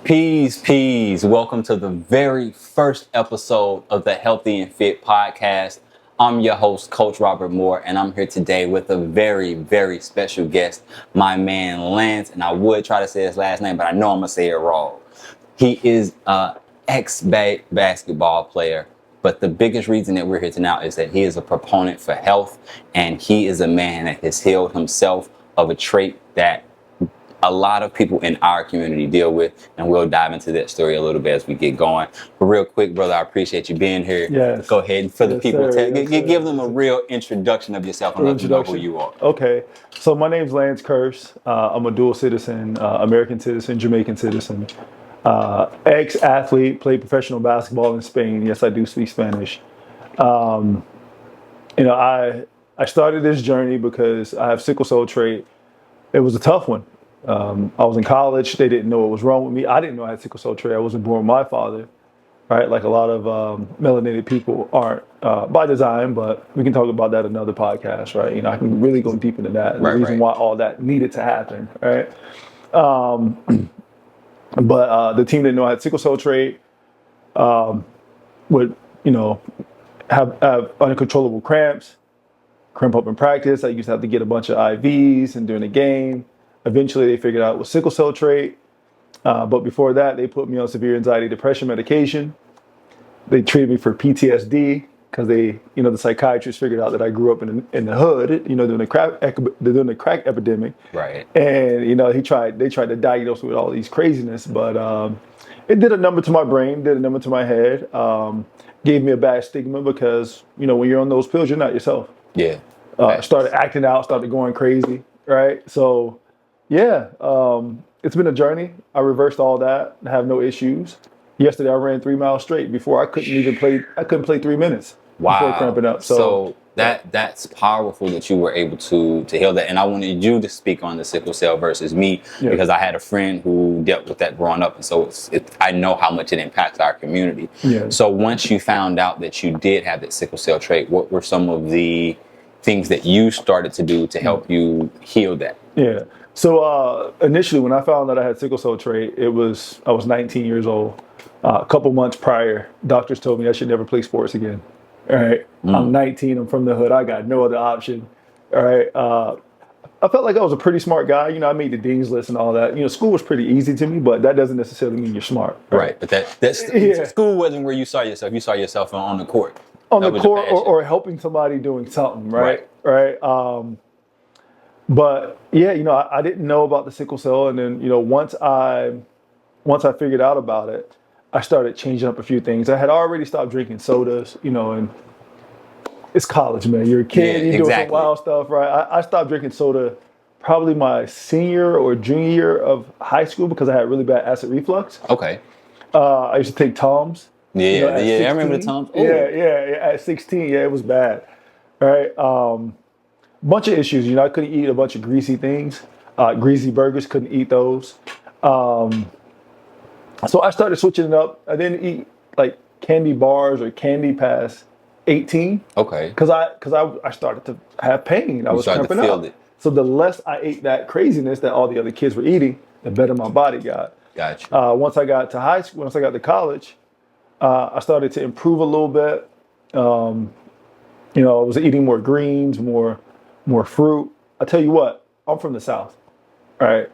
Peace. Welcome to the very first episode of the Healthy and Fit podcast. I'm your host, Coach Robert Moore, and I'm here today with a very, very special guest, my man Lance. And I would try to say his last name, but I know I'm going to say it wrong. He is an ex-basketball player, but the biggest reason that we're here tonight is that he is a proponent for health, and he is a man that has healed himself of a trait that a lot of people in our community deal with, and we'll dive into that story a little bit as we get going. But real quick, brother, I appreciate you being here. Yes. Go ahead and for the people, give them a Yes. real introduction of yourself and let them know who you are. Okay, so my name's Lance Kearse. I'm a dual citizen, American citizen, Jamaican citizen, ex-athlete, played professional basketball in Spain. Yes, I do speak Spanish. I started this journey because I have sickle cell trait. It was a tough one. I was in college. They didn't know what was wrong with me. I didn't know I had sickle cell trait. I wasn't born with my father, right? Like a lot of melanated people aren't by design, but we can talk about that in another podcast, right? I can really go deep into that. And the reason why all that needed to happen, right? But the team didn't know I had sickle cell trait. Would have uncontrollable cramps, cramp up in practice. I used to have to get a bunch of IVs and during the game. Eventually, they figured out it was sickle cell trait. But before that, they put me on severe anxiety depression medication. They treated me for PTSD because the psychiatrist figured out that I grew up in the hood, during the crack epidemic. Right. And they tried to diagnose me with all these craziness, but it did a number to my brain, did a number to my head, gave me a bad stigma because when you're on those pills, you're not yourself. Yeah. Started acting out, started going crazy, right? So. Yeah, it's been a journey. I reversed all that. I have no issues. Yesterday, I ran 3 miles straight before I couldn't play 3 minutes before cramping up. So that's powerful that you were able to heal that. And I wanted you to speak on the sickle cell versus me because I had a friend who dealt with that growing up, and so I know how much it impacts our community. Yeah. So once you found out that you did have that sickle cell trait, what were some of the things that you started to do to help you heal that? Yeah. So initially, when I found that I had sickle cell trait, I was 19 years old. A couple months prior, doctors told me I should never play sports again. All right. I'm 19. I'm from the hood. I got no other option. All right. I felt like I was a pretty smart guy. I made the dean's list and all that. School was pretty easy to me, but that doesn't necessarily mean you're smart. Right. But school wasn't where you saw yourself. You saw yourself on the court. On the court or helping somebody doing something. Right. But yeah, I didn't know about the sickle cell, and then once I figured out about it, I started changing up a few things. I had already stopped drinking sodas, and it's college, man. You're a kid, you're doing some wild stuff, right? I stopped drinking soda probably my senior or junior year of high school because I had really bad acid reflux. Okay. I used to take Tums. Yeah, I remember the Tums. Ooh. Yeah. At 16, it was bad. All right. Bunch of issues. I couldn't eat a bunch of greasy things, greasy burgers. Couldn't eat those. So I started switching it up. I didn't eat like candy bars or candy past 18. Okay. Because I started to have pain. I was cramping up. So the less I ate that craziness that all the other kids were eating, the better my body got. Gotcha. Once I got to high school, once I got to college, I started to improve a little bit. I was eating more greens, more fruit. I tell you what, I'm from the South, all right?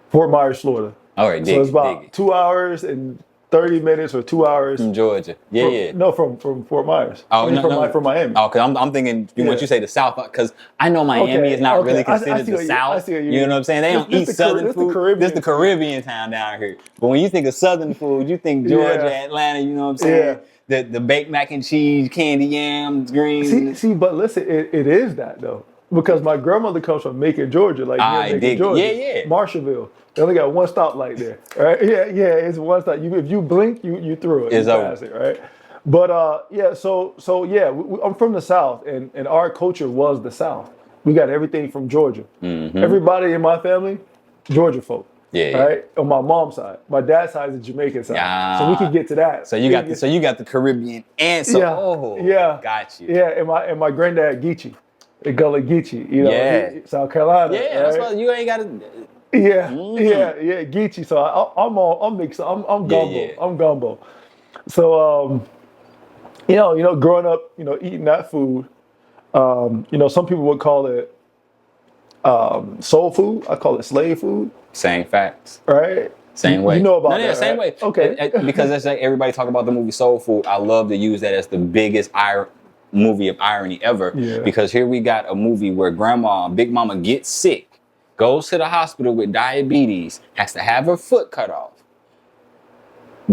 Fort Myers, Florida. All right, so it's about 2 hours and 30 minutes or 2 hours. From Georgia. No, from Fort Myers. From Miami. Oh, because I'm thinking, once you say the South, because I know Miami is not really considered the South. You know what I'm saying? They don't eat Southern food. This is the Caribbean town down here. But when you think of Southern food, you think Georgia, Atlanta, you know what I'm saying? The baked mac and cheese, candy yams, greens. See, but listen, it is that though. Because my grandmother comes from Macon, Georgia, Georgia. Yeah. Marshallville. They only got one stoplight there, right? Yeah, it's one stop. If you blink, you through it. It's over. It, right? But I'm from the South, and our culture was the South. We got everything from Georgia. Mm-hmm. Everybody in my family, Georgia folk. Yeah. Right? On my mom's side. My dad's side is the Jamaican side. So we can get to that. So you got the Caribbean and got you. Yeah, and my granddad Geechee. Gullah Geechee, South Carolina. Yeah, right? that's why you ain't got to. Yeah, yeah, Geechee. So I'm mixed. I'm gumbo. yeah. I'm gumbo. So growing up, eating that food, some people would call it soul food. I call it slave food, Same facts. right? Same way. You know about no, that, same right? way. Okay. Because that's like everybody talk about the movie Soul Food. I love to use that as the biggest movie of irony ever. Yeah. Because here we got a movie where grandma, Big Mama gets sick, goes to the hospital with diabetes, has to have her foot cut off,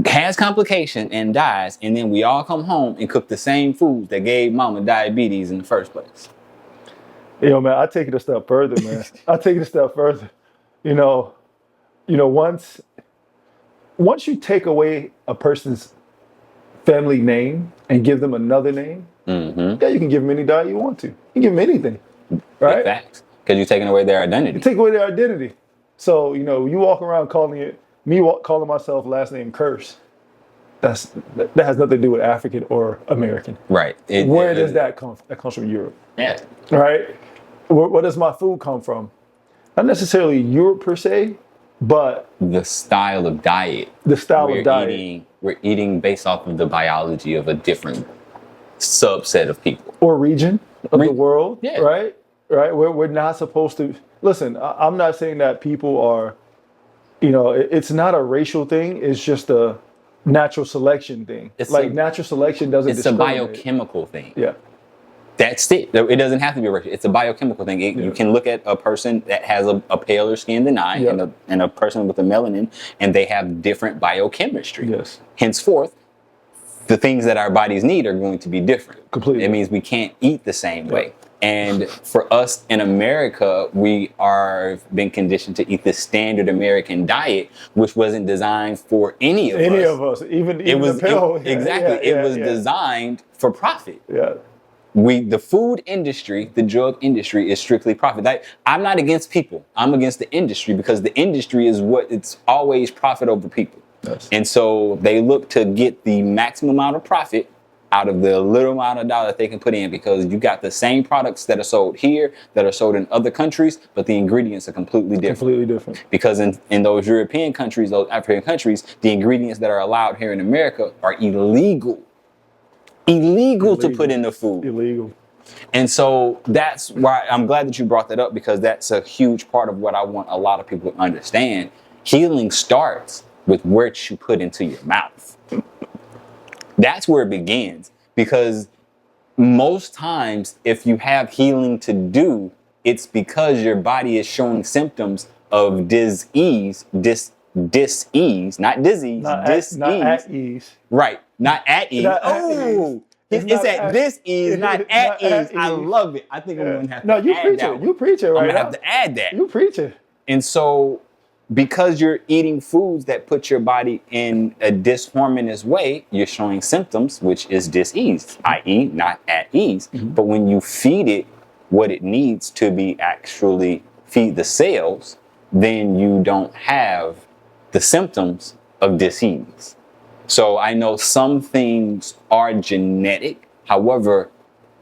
has complication and dies, and then we all come home and cook the same foods that gave Mama diabetes in the first place. Man, I take it a step further, man. I take it a step further. You know, once you take away a person's family name and give them another name, yeah, you can give them any diet you want to. You can give them anything, right? Facts. Because you're taking away their identity. You take away their identity. So, you walk around calling myself last name Kearse. That has nothing to do with African or American. Right. Where does that come from? That comes from Europe. Yeah. Right? Where does my food come from? Not necessarily Europe per se, but the style of diet. We're eating based off of the biology of a different subset of people. Or region of the world, yeah. Right? We're not supposed to... Listen, I'm not saying that people are... it's not a racial thing. It's just a natural selection thing. Natural selection doesn't discriminate. It's a biochemical thing. Yeah. That's it. It doesn't have to be racial. It's a biochemical thing. You can look at a person that has a paler skin than I, and a person with a melanin, and they have different biochemistry. Yes. Henceforth, the things that our bodies need are going to be different. Completely. It means we can't eat the same way. And for us in America, we are been conditioned to eat the standard American diet, which wasn't designed for any of us. Even It was the pill. exactly. It was designed for profit. Yeah. The food industry, the drug industry is strictly profit. I'm not against people. I'm against the industry because the industry is it's always profit over people. Yes. And so they look to get the maximum amount of profit out of the little amount of dollar that they can put in, because you got the same products that are sold here that are sold in other countries, but the ingredients are completely different. Completely different. Because in those European countries, those African countries, the ingredients that are allowed here in America are illegal. Illegal to put in the food. Illegal. And so that's why I'm glad that you brought that up, because that's a huge part of what I want a lot of people to understand. Healing starts with what you put into your mouth. That's where it begins, because most times if you have healing to do, it's because your body is showing symptoms of dis-ease, not disease, Not at ease. Right, not at ease. It's at dis-ease, not at ease. I love it. I think I'm going to have to add that. You preach it right now. I'm going to have to add that. You preach it. And so because you're eating foods that put your body in a disharmonious way, you're showing symptoms, which is dis-ease, i.e. not at ease. Mm-hmm. But when you feed it what it needs to be actually feed the cells, then you don't have the symptoms of dis-ease. So I know some things are genetic. However,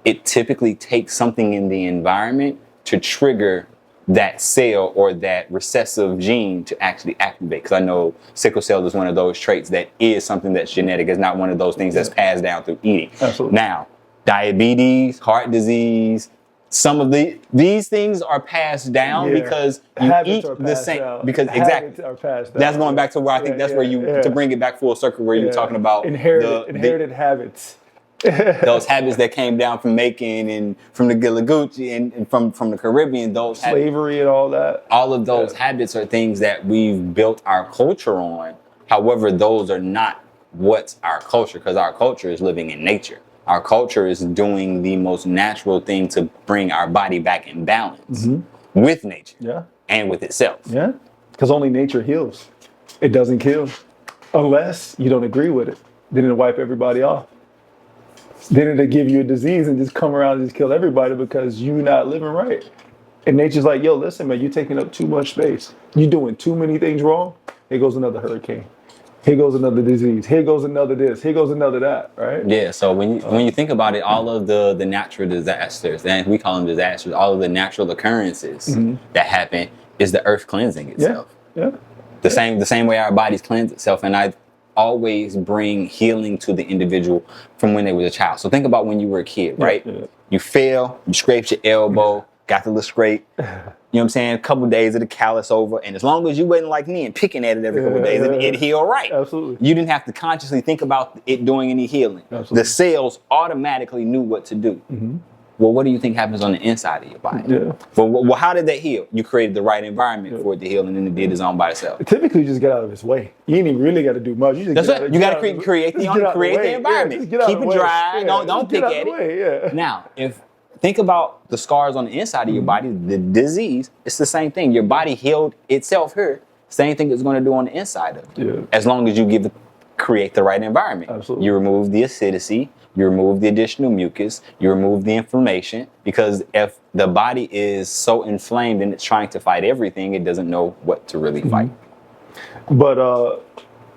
it typically takes something in the environment to trigger that cell or that recessive gene to actually activate. Because I know sickle cell is one of those traits that is something that's genetic. It's not one of those things that's passed down through eating. Absolutely. Now, diabetes, heart disease, some of these things are passed down because you eat the same. Down. Because Habits are passed down. That's going back to where I think that's where to bring it back full circle, where you're talking about inherited habits. Those habits that came down from Macon and from the Gilligoochee and from the Caribbean, those slavery and all that. All of those habits are things that we've built our culture on. However, those are not what's our culture, because our culture is living in nature. Our culture is doing the most natural thing to bring our body back in balance with nature and with itself. Yeah, because only nature heals. It doesn't kill unless you don't agree with it. Then it'll wipe everybody off. Then it'll give you a disease and just come around and just kill everybody because you're not living right. And nature's like, yo, listen, man, you're taking up too much space. You're doing too many things wrong. Here goes another hurricane. Here goes another disease. Here goes another this. Here goes another that, right? Yeah, so when you think about it, all of the natural disasters, and we call them disasters, all of the natural occurrences that happen, is the earth cleansing itself. Yeah. The same way our bodies cleanse itself. And I always bring healing to the individual from when they was a child. So think about when you were a kid, right? Yeah. You fell, you scraped your elbow, got the little scrape. You know what I'm saying? A couple of days of the callus over. And as long as you wasn't like me and picking at it every couple of days, it healed right. Absolutely. You didn't have to consciously think about it doing any healing. Absolutely. The cells automatically knew what to do. Mm-hmm. Well, what do you think happens on the inside of your body? Yeah. Well, how did that heal? You created the right environment for it to heal, and then it did its own by itself. Typically, you just get out of its way. You ain't even really got to do much. You just That's it. You got to create the environment. Yeah, Keep it dry. Don't pick at it. Now, think about the scars on the inside of your body, the disease. It's the same thing. Your body healed itself here. Same thing it's going to do on the inside of it. Yeah. As long as you create the right environment. Absolutely. You remove the acidity. You remove the additional mucus, you remove the inflammation, because if the body is so inflamed and it's trying to fight everything, it doesn't know what to really fight. But,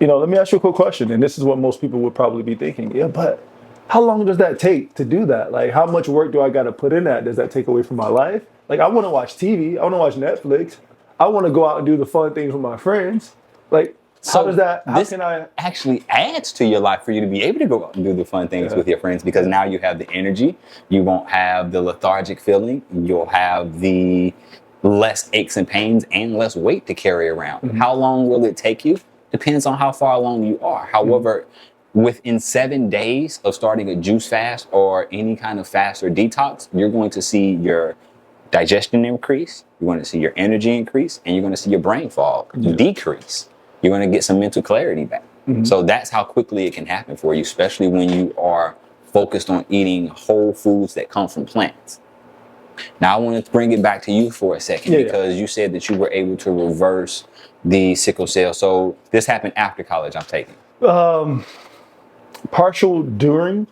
let me ask you a quick question. And this is what most people would probably be thinking. Yeah, but how long does that take to do that? Like, how much work do I got to put in that? Does that take away from my life? Like, I want to watch TV. I want to watch Netflix. I want to go out and do the fun things with my friends. Like, how can I actually adds to your life for you to be able to go out and do the fun things with your friends, because now you have the energy, you won't have the lethargic feeling, you'll have the less aches and pains and less weight to carry around. Mm-hmm. How long will it take you? Depends on how far along you are. However, within 7 days of starting a juice fast or any kind of fast or detox, you're going to see your digestion increase, you're going to see your energy increase, and you're going to see your brain fog decrease. You're going to get some mental clarity back. Mm-hmm. So that's how quickly it can happen for you, especially when you are focused on eating whole foods that come from plants. Now, I want to bring it back to you for a second, because you said that you were able to reverse the sickle cell. So this happened after college, I'm taking. Partial during,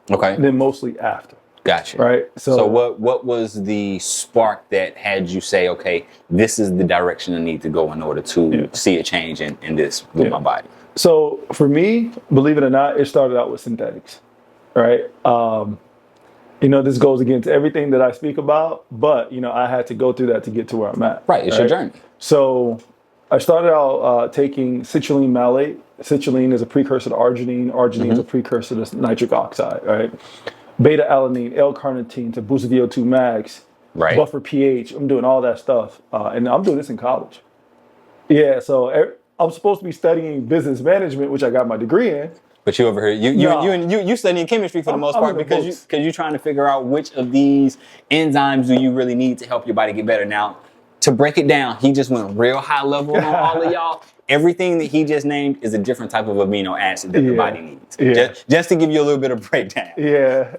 then mostly after. Gotcha. Right. So what was the spark that had you say, okay, this is the direction I need to go in order to see a change in this with my body? So for me, believe it or not, it started out with synthetics. Right. This goes against everything that I speak about, but I had to go through that to get to where I'm at. Right. It's your journey. So I started out taking citrulline malate. Citrulline is a precursor to arginine. Arginine is a precursor to nitric oxide. Right. Beta-alanine, L-carnitine to boost VO2 max, buffer pH. I'm doing all that stuff. And I'm doing this in college. Yeah, so I'm supposed to be studying business management, which I got my degree in. But you over here, you studying chemistry for the most part because you're trying to figure out which of these enzymes do you really need to help your body get better. Now, to break it down, he just went real high level on all of y'all. Everything that he just named is a different type of amino acid that the body needs. Yeah. Just to give you a little bit of breakdown. Yeah.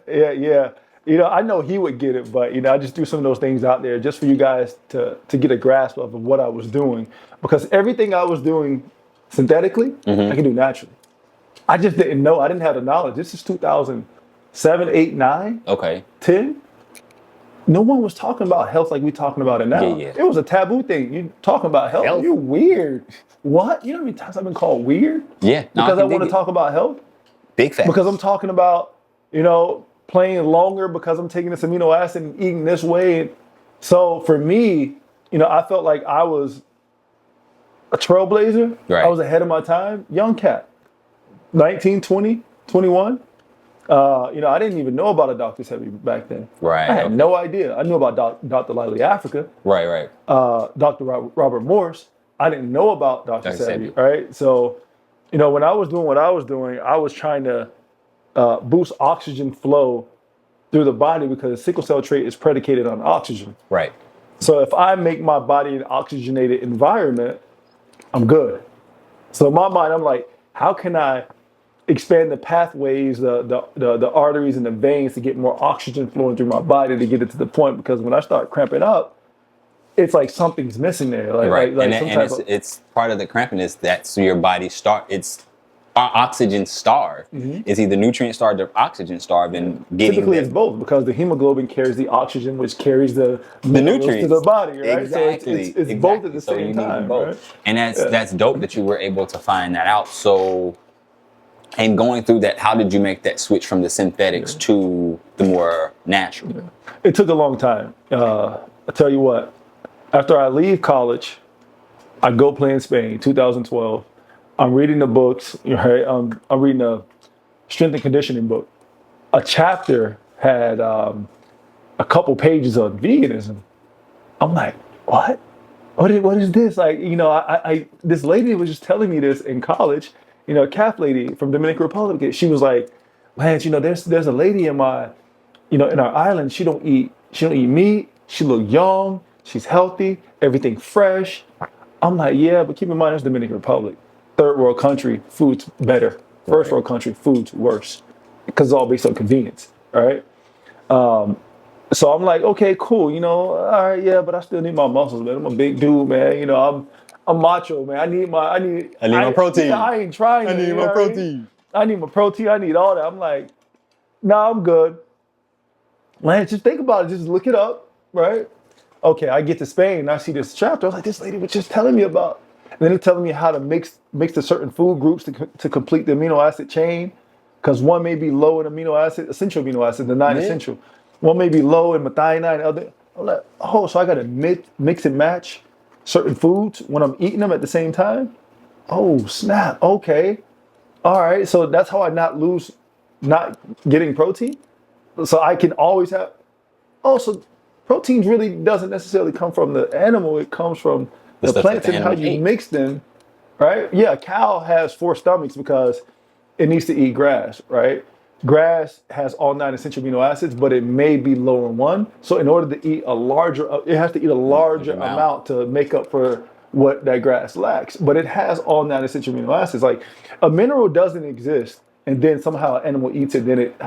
I know he would get it, but I just threw some of those things out there just for you guys to get a grasp of what I was doing, because everything I was doing synthetically, I can do naturally. I just didn't know. I didn't have the knowledge. This is 2007, 8, 9, 10. No one was talking about health like we're talking about it now. Yeah. It was a taboo thing. You talking about health? You're weird. What? You know how many times I've been called weird? Yeah. Because I want to talk about health? Big facts. Because I'm talking about, playing longer because I'm taking this amino acid and eating this way. So for me, I felt like I was a trailblazer. Right. I was ahead of my time. Young cat. 19, 20, 21. I didn't even know about a Dr. Sebi back then. Right. I had no idea. I knew about Dr. Lively Africa. Right. Dr. Robert Morse. I didn't know about Dr. Sebi, right? So, when I was doing what I was doing, I was trying to boost oxygen flow through the body, because sickle cell trait is predicated on oxygen. Right. So if I make my body an oxygenated environment, I'm good. So in my mind, I'm like, how can I expand the pathways, the arteries and the veins to get more oxygen flowing through my body to get it to the point? Because when I start cramping up, it's like something's missing there. It's part of the cramping is that's your body it's oxygen starved. It's either nutrient starved or oxygen starved, and typically it's both, because the hemoglobin carries the oxygen, which carries the nutrients to the body, right? Exactly. So it's both at the same time, right? And that's dope that you were able to find that out. So, and going through that, how did you make that switch from the synthetics to the more natural? It took a long time. I tell you what, After I leave college, I go play in Spain, 2012. I'm reading the books. Right? I'm reading a strength and conditioning book. A chapter had a couple pages on veganism. I'm like, what? What is this? Like, I this lady was just telling me this in college. A calf lady from Dominican Republic. She was like, Lance, there's a lady in my, in our island. She don't eat meat. She look young. She's healthy. Everything fresh. I'm like, yeah, but keep in mind, it's Dominican Republic, third world country, food's better. First world country, food's worse, because it's all based on convenience, right? So I'm like, okay, cool, all right, yeah, but I still need my muscles, man. I'm a big dude, man. I'm macho, man. I need my protein. Yeah, I ain't trying. I need my protein. I need my protein. I need all that. I'm like, nah, I'm good. Man, just think about it. Just look it up, right? Okay, I get to Spain and I see this chapter. I was like, this lady was just telling me about. And then they're telling me how to mix the certain food groups to complete the amino acid chain, because one may be low in essential amino acid, the non-essential. One may be low in methionine, and other. I'm like, oh, so I got to mix and match certain foods when I'm eating them at the same time? Oh, snap. Okay. All right. So that's how I not getting protein? So I can always have. Oh, so protein really doesn't necessarily come from the animal. It comes from the plants and how you mix them, right? Yeah, a cow has 4 stomachs because it needs to eat grass, right? Grass has all 9 essential amino acids, but it may be low in one. So in order to eat it has to eat a larger amount to make up for what that grass lacks. But it has all 9 essential amino acids. Like, a mineral doesn't exist, and then somehow an animal eats it, then it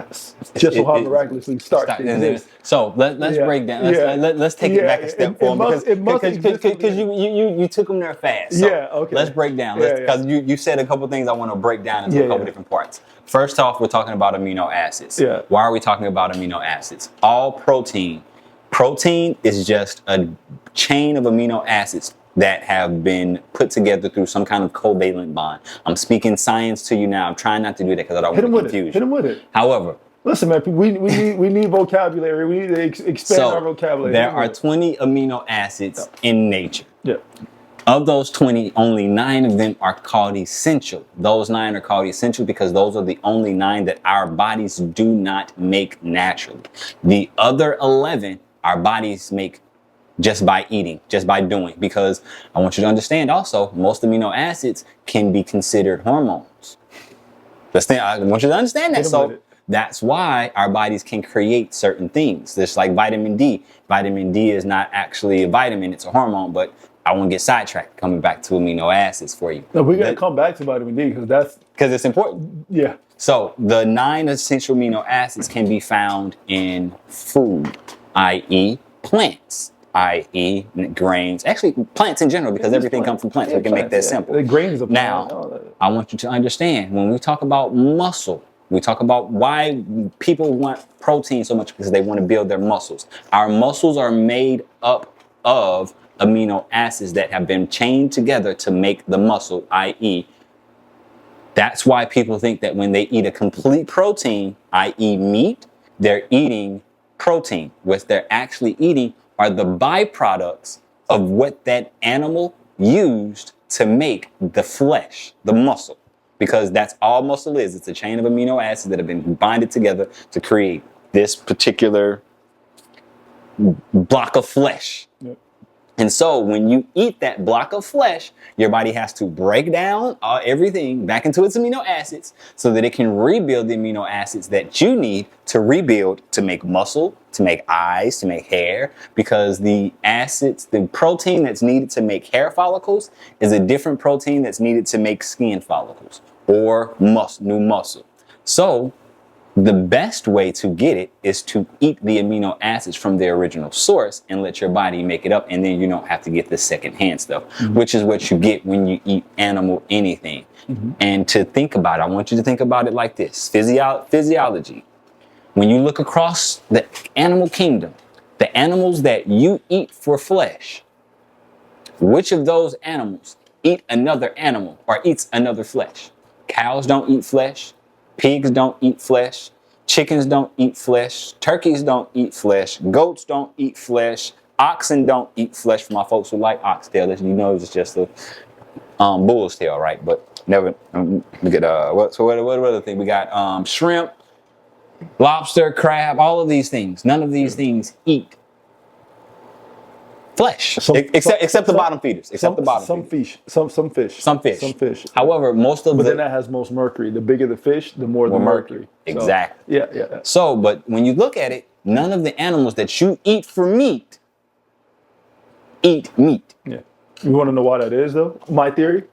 just so how miraculously starts to exist. So let's break down. Let's take it back a step forward, because you took them there fast. So okay. Let's break down. Because you said a couple things I want to break down into a couple different parts. First off, we're talking about amino acids. Yeah. Why are we talking about amino acids? All protein is just a chain of amino acids that have been put together through some kind of covalent bond. I'm speaking science to you now. I'm trying not to do that because I don't want to confuse you. Hit him with it. However, listen, man, we need vocabulary. We need to expand our vocabulary. There are 20 amino acids in nature. Yeah. Of those 20, only 9 of them are called essential. Those 9 are called essential because those are the only 9 that our bodies do not make naturally. The other 11 our bodies make just by eating, just by doing. Because I want you to understand also, most amino acids can be considered hormones. I want you to understand that. So that's why our bodies can create certain things. Just like vitamin D. Vitamin D is not actually a vitamin, it's a hormone, but I won't get sidetracked coming back to amino acids for you. No, we got to come back to vitamin D because it's important. Yeah. So the 9 essential amino acids can be found in food, i.e. plants, i.e. grains. Actually, plants in general, because everything comes from plants. We can make that simple. The grains of now, I want you to understand, when we talk about muscle, we talk about why people want protein so much, because they want to build their muscles. Our muscles are made up of amino acids that have been chained together to make the muscle, i.e. that's why people think that when they eat a complete protein, i.e. meat, they're eating protein. What they're actually eating are the byproducts of what that animal used to make the flesh, the muscle. Because that's all muscle is. It's a chain of amino acids that have been binded together to create this particular block of flesh. Yep. And so when you eat that block of flesh, your body has to break down everything back into its amino acids so that it can rebuild the amino acids that you need to rebuild to make muscle, to make eyes, to make hair, because the protein that's needed to make hair follicles is a different protein that's needed to make skin follicles or new muscle. So the best way to get it is to eat the amino acids from their original source and let your body make it up, and then you don't have to get the secondhand stuff, which is what you get when you eat animal anything. And to think about it, I want you to think about it like this. Physiology. When you look across the animal kingdom, the animals that you eat for flesh, which of those animals eat another animal or eats another flesh? Cows don't eat flesh. Pigs don't eat flesh. Chickens don't eat flesh. Turkeys don't eat flesh. Goats don't eat flesh. Oxen don't eat flesh. For my folks who like oxtail, as you know, it's just a bull's tail, right? But never. We get what other thing? We got shrimp, lobster, crab, all of these things. None of these things eat flesh, except the bottom feeders. Some fish. Some fish. However, but then that has most mercury. The bigger the fish, the more the mercury. Exactly. So, yeah. So, but when you look at it, none of the animals that you eat for meat eat meat. Yeah. You want to know why that is, though? My theory.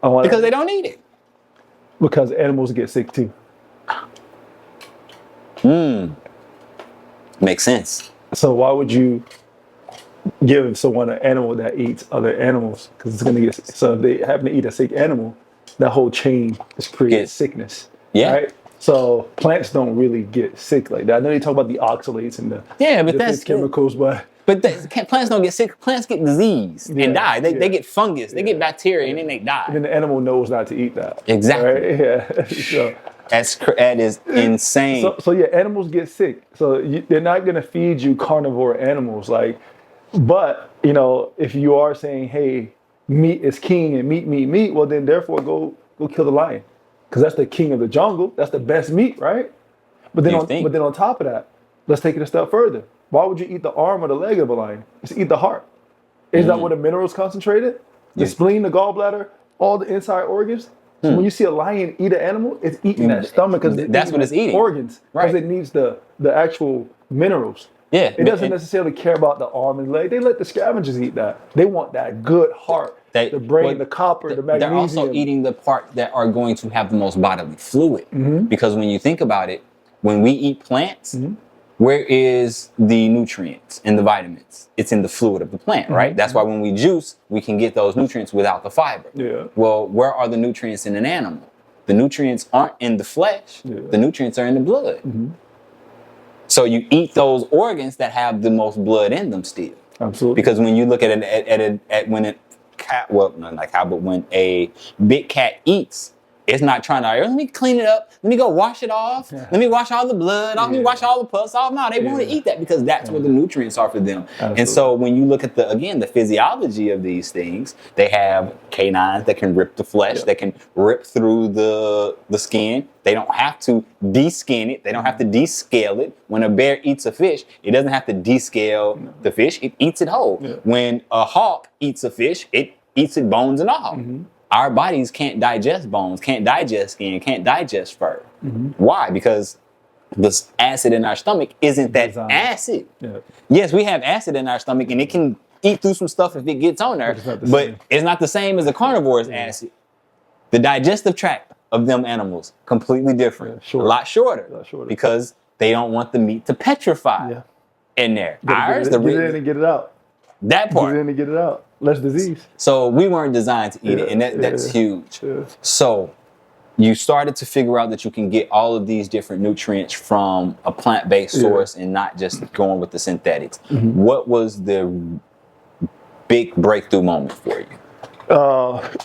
Because they don't eat it. Because animals get sick too. Makes sense. So why would you give someone an animal that eats other animals? Because it's going to get sick. So if they happen to eat a sick animal, that whole chain is creating sickness. Yeah. Right? So plants don't really get sick like that. I know they talk about the oxalates and but that's chemicals, but plants don't get sick. Plants get disease and die. They get fungus. They get bacteria and then they die. And then the animal knows not to eat that. Exactly. Right? Yeah. So that is insane. So yeah, animals get sick. So they're not going to feed you carnivore animals. But if you are saying, hey, meat is king and meat, well then therefore go kill the lion, because that's the king of the jungle. That's the best meat, right? But then on top of that, let's take it a step further. Why would you eat the arm or the leg of a lion? Just eat the heart. Is that where the minerals concentrated? The spleen, the gallbladder, all the inside organs. So when you see a lion eat an animal, it's eating that stomach, because that's what it's eating. Organs, because it needs the actual minerals. Yeah, it doesn't necessarily care about the arm and leg. They let the scavengers eat that. They want that good heart, the brain, the copper, the magnesium. They're also eating the part that are going to have the most bodily fluid. Because when you think about it, when we eat plants, where is the nutrients and the vitamins? It's in the fluid of the plant, right? That's why when we juice, we can get those nutrients without the fiber. Yeah. Well, where are the nutrients in an animal? The nutrients aren't in the flesh. Yeah. The nutrients are in the blood. So you eat those organs that have the most blood in them still. Absolutely. Because when you look at when a big cat eats, it's not trying to, let me clean it up. Let me go wash it off. Yeah. Let me wash all the blood off. Let me wash all the pus off. No, they want to eat that because that's where the nutrients are for them. Absolutely. And so when you look at the physiology of these things, they have canines that can rip the flesh, that can rip through the skin. They don't have to deskin it. They don't have to descale it. When a bear eats a fish, it doesn't have to descale the fish. It eats it whole. Yeah. When a hawk eats a fish, it eats it bones and all. Our bodies can't digest bones, can't digest skin, can't digest fur. Why? Because the acid in our stomach isn't that acid. Yeah. Yes, we have acid in our stomach and it can eat through some stuff if it gets on there, but it's not the same as a carnivore's acid. The digestive tract of them animals, completely different. A lot shorter. Because they don't want the meat to petrify in there. Ours, get it in and get it out. That part. Get in and get it out. Less disease. So we weren't designed to eat it, and that's huge. Yeah. So you started to figure out that you can get all of these different nutrients from a plant-based source and not just going with the synthetics. What was the big breakthrough moment for you?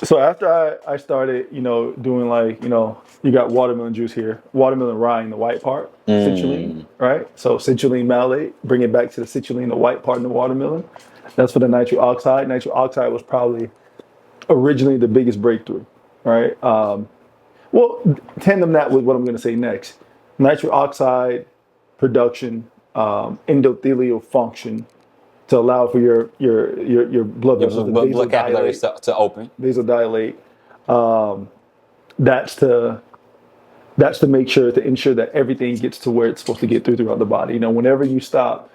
So after I started, doing you got watermelon juice here, watermelon rind, the white part, citrulline, right? So citrulline malate, bring it back to the citrulline, the white part in the watermelon. That's for the nitric oxide. Nitric oxide was probably originally the biggest breakthrough, right? Tandem that with what I'm going to say next. Nitric oxide production, endothelial function to allow for your blood vessels, the blood capillaries to open, vasodilate. That's to ensure that everything gets to where it's supposed to get throughout the body. Whenever you stop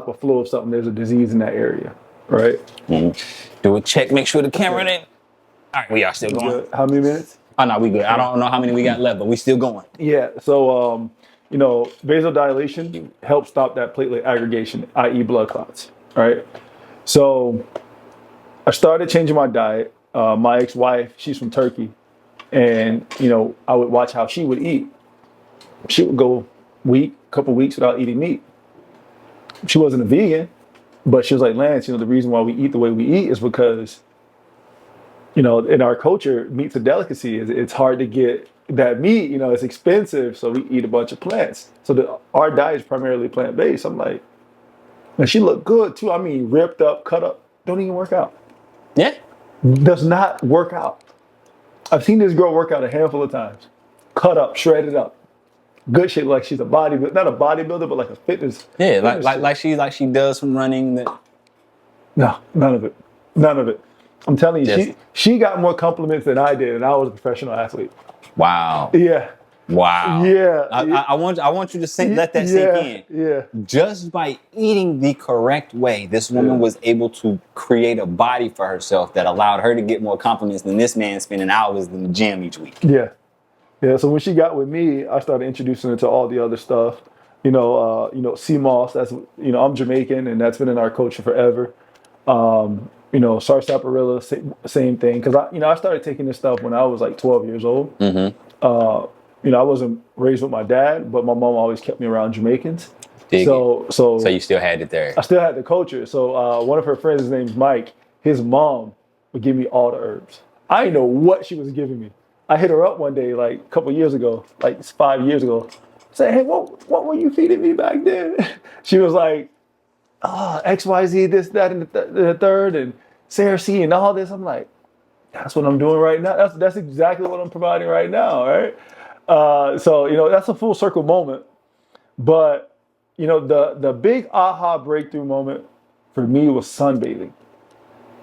a flow of something, there's a disease in that area, right? Do a check, make sure the camera in. All right, we are still going. How many minutes? Oh no, we good. I don't know how many we got left, but we still going. Yeah. So vasodilation helps stop that platelet aggregation, i.e. blood clots, right? So I started changing my diet. My ex-wife, she's from Turkey, and I would watch how she would eat. She would go couple weeks without eating meat. She wasn't a vegan, but she was like, Lance, the reason why we eat the way we eat is because, in our culture, meat's a delicacy. It's hard to get that meat, it's expensive. So we eat a bunch of plants. So our diet is primarily plant-based. I'm like, And she looked good too. I mean, ripped up, cut up. Don't even work out. Yeah. Does not work out. I've seen this girl work out a handful of times. Cut up, shredded up. Good shit, like she's a bodybuilder, not a bodybuilder, but like a fitness. Yeah, fitness like she does some running. No, none of it. None of it. I'm telling you, Just- she got more compliments than I did, and I was a professional athlete. Wow. Yeah. Wow. Yeah. I want you to let that sink in. Yeah. Just by eating the correct way, this woman was able to create a body for herself that allowed her to get more compliments than this man spending hours in the gym each week. Yeah. Yeah. So when she got with me, I started introducing her to all the other stuff. CMOS, that's, I'm Jamaican, and that's been in our culture forever. Sarsaparilla, same thing. Because I started taking this stuff when I was like 12 years old. I wasn't raised with my dad, but my mom always kept me around Jamaicans. So you still had it there. I still had the culture. So one of her friends, his name's Mike. His mom would give me all the herbs. I didn't know what she was giving me. I hit her up one day, like a couple years ago, like 5 years ago. Say, hey, what were you feeding me back then? She was like, XYZ, this, that, and the third, and Cersei and all this. I'm like, that's what I'm doing right now. That's exactly what I'm providing right now, right? That's a full circle moment. But, the big aha breakthrough moment for me was sunbathing.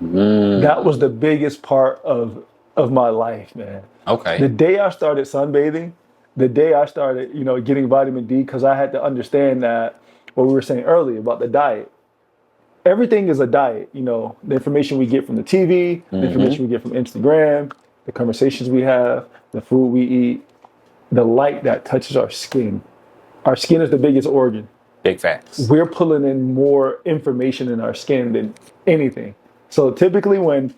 That was the biggest part of my life, man. Okay. The day I started sunbathing, the day I started, getting vitamin D, because I had to understand that what we were saying earlier about the diet. Everything is a diet, the information we get from the TV, the information we get from Instagram, the conversations we have, the food we eat, the light that touches our skin. Our skin is the biggest organ. Big facts. We're pulling in more information in our skin than anything. So typically when,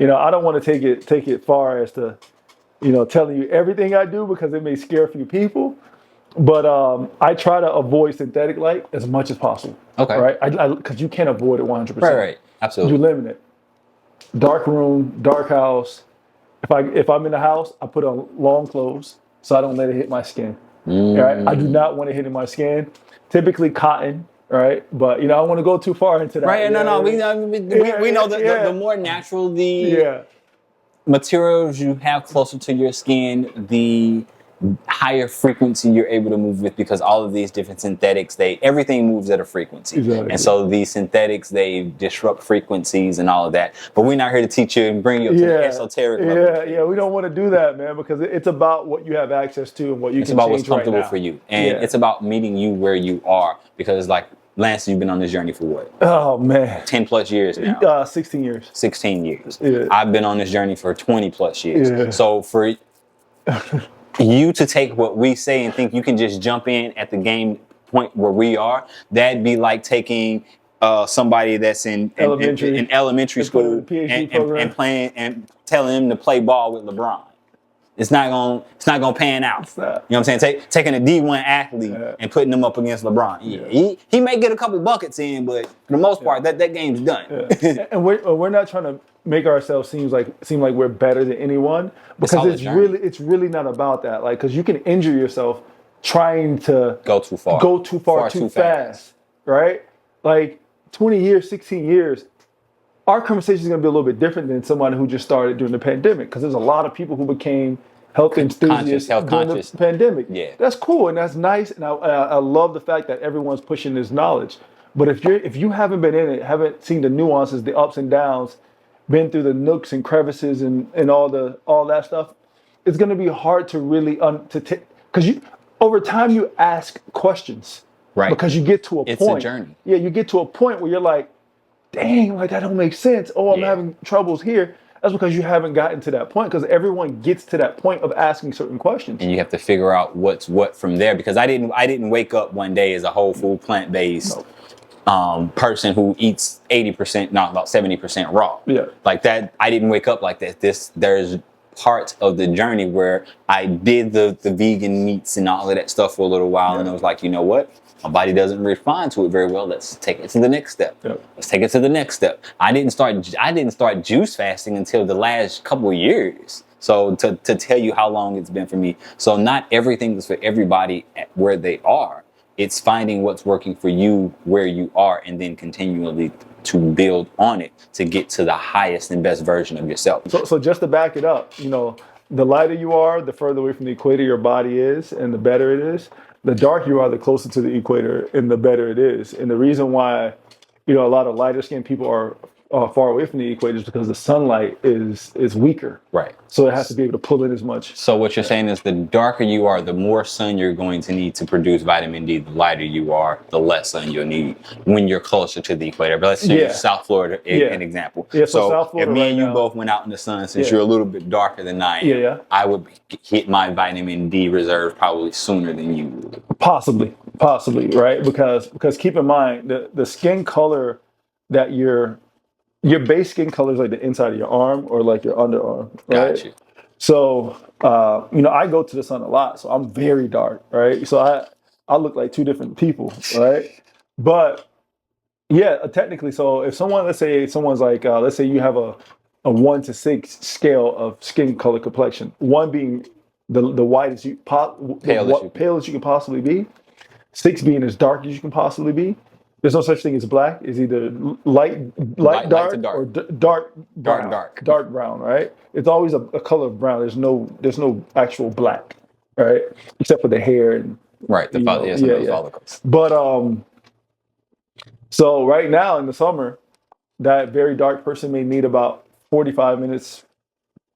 I don't want to take it far as to, telling you everything I do because it may scare a few people. But I try to avoid synthetic light as much as possible. Okay. Right? Because you can't avoid it 100%. Right. Absolutely. You limit it. Dark room, dark house. If I'm in the house, I put on long clothes so I don't let it hit my skin. Right? I do not want it hitting my skin. Typically cotton, right? But I don't want to go too far into that. Right. No. We know that the more natural the materials you have closer to your skin, the higher frequency you're able to move with, because all of these different synthetics, everything moves at a frequency. Exactly. And so these synthetics, they disrupt frequencies and all of that. But we're not here to teach you and bring you up to the esoteric level. Yeah, we don't want to do that, man, because it's about what you have access to and what you can change. It's about what's comfortable right for you. And it's about meeting you where you are. Because like Lance, you've been on this journey for what? Oh, man. 10 plus years now. 16 years. 16 years. Yeah. I've been on this journey for 20 plus years. Yeah. So for you to take what we say and think you can just jump in at the game point where we are, that'd be like taking somebody that's in elementary school and playing and telling him to play ball with LeBron. It's not gonna pan out. You know what I'm saying? Taking a D1 athlete and putting them up against LeBron. Yeah. He may get a couple buckets in, but for the most part, that game's done. Yeah. And we're not trying to make ourselves seem like we're better than anyone, because it's really not about that. Like, because you can injure yourself trying to go too far too fast, right? Like 20 years, 16 years. Our conversation is going to be a little bit different than someone who just started during the pandemic, because there's a lot of people who became health enthusiasts during the pandemic. Yeah, that's cool and that's nice, and I love the fact that everyone's pushing this knowledge. But if you haven't been in it, haven't seen the nuances, the ups and downs, been through the nooks and crevices and all that stuff, it's going to be hard to really because over time you ask questions, right? Because you get to a point. It's a journey. Yeah, you get to a point where you're like, dang, like that don't make sense. Oh, I'm having troubles here. That's because you haven't gotten to that point, because everyone gets to that point of asking certain questions. And you have to figure out what's what from there, because I didn't wake up one day as a whole food plant-based person who eats 80%, not about 70% raw. Yeah. Like that, I didn't wake up like that. There's part of the journey where I did the vegan meats and all of that stuff for a little while, and I was like, you know what? My body doesn't respond to it very well. Let's take it to the next step. Yep. Let's take it to the next step. I didn't start juice fasting until the last couple of years. So to tell you how long it's been for me. So not everything is for everybody where they are. It's finding what's working for you where you are and then continually to build on it to get to the highest and best version of yourself. So just to back it up, the lighter you are, the further away from the equator your body is, and the better it is. The darker you are, the closer to the equator, and the better it is. And the reason why, a lot of lighter skinned people are far away from the equator is because the sunlight is weaker. Right. So it has to be able to pull in as much. So what you're saying is the darker you are, the more sun you're going to need to produce vitamin D. The lighter you are, the less sun you'll need when you're closer to the equator. But let's use South Florida an example. Yeah, so South Florida if me right and you now, both went out in the sun, since you're a little bit darker than I am, I would hit my vitamin D reserve probably sooner than you would. Possibly, right? Because keep in mind the skin color that your base skin color is like the inside of your arm or like your underarm, right? Got you. So, I go to the sun a lot, so I'm very dark, right? So I look like two different people, right? But yeah, technically, so if let's say someone's like, let's say you have a 1 to 6 scale of skin color complexion, 1 being the whitest pale as you can possibly be, 6 being as dark as you can possibly be. There's no such thing as black. It's either light dark or dark brown, right? It's always a color of brown. There's no actual black, right? Except for the hair and the follicles. But so right now in the summer, that very dark person may need about 45 minutes